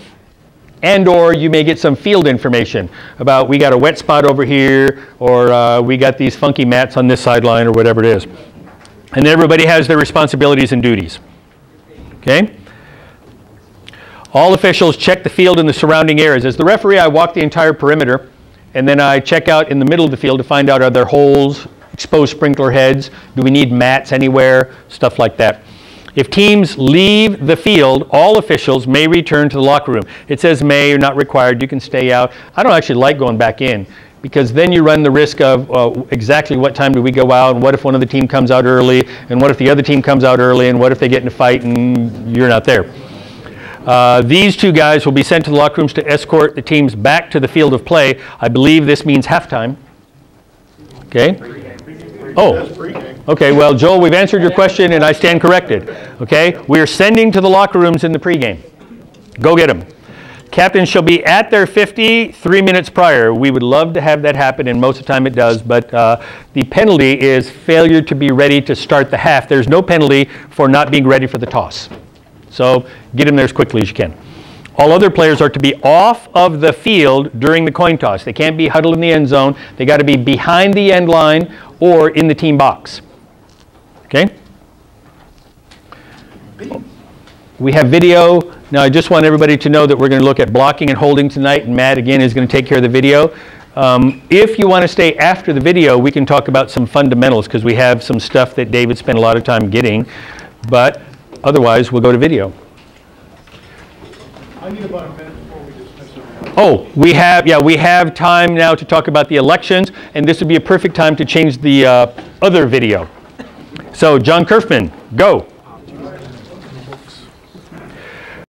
And or you may get some field information about we got a wet spot over here, or we got these funky mats on this sideline, or whatever it is. And everybody has their responsibilities and duties. Okay? All officials check the field and the surrounding areas. As the referee, I walk the entire perimeter, and then I check out in the middle of the field to find out, are there holes, exposed sprinkler heads, do we need mats anywhere, stuff like that. If teams leave the field, all officials may return to the locker room. It says may, you're not required, you can stay out. I don't actually like going back in, because then you run the risk of exactly what time do we go out, and what if one of the team comes out early, and what if the other team comes out early, and what if they get in a fight and you're not there. These 2 guys will be sent to the locker rooms to escort the teams back to the field of play. I believe this means halftime. Okay? Oh, okay, well, Joel, we've answered your question, and I stand corrected. Okay? We are sending to the locker rooms in the pregame. Go get them. Captains shall be at their 50 3 minutes prior. We would love to have that happen, and most of the time it does, but the penalty is failure to be ready to start the half. There's no penalty for not being ready for the toss. So get them there as quickly as you can. All other players are to be off of the field during the coin toss. They can't be huddled in the end zone. They got to be behind the end line or in the team box. Okay? We have video. Now I just want everybody to know that we're going to look at blocking and holding tonight, and Matt again is going to take care of the video. If you want to stay after the video, we can talk about some fundamentals, because we have some stuff that David spent a lot of time getting, but otherwise we'll go to video. I need about a minute before we dismiss everyone. Oh, we have time now to talk about the elections, and this would be a perfect time to change the other video. So John Kerfman, go.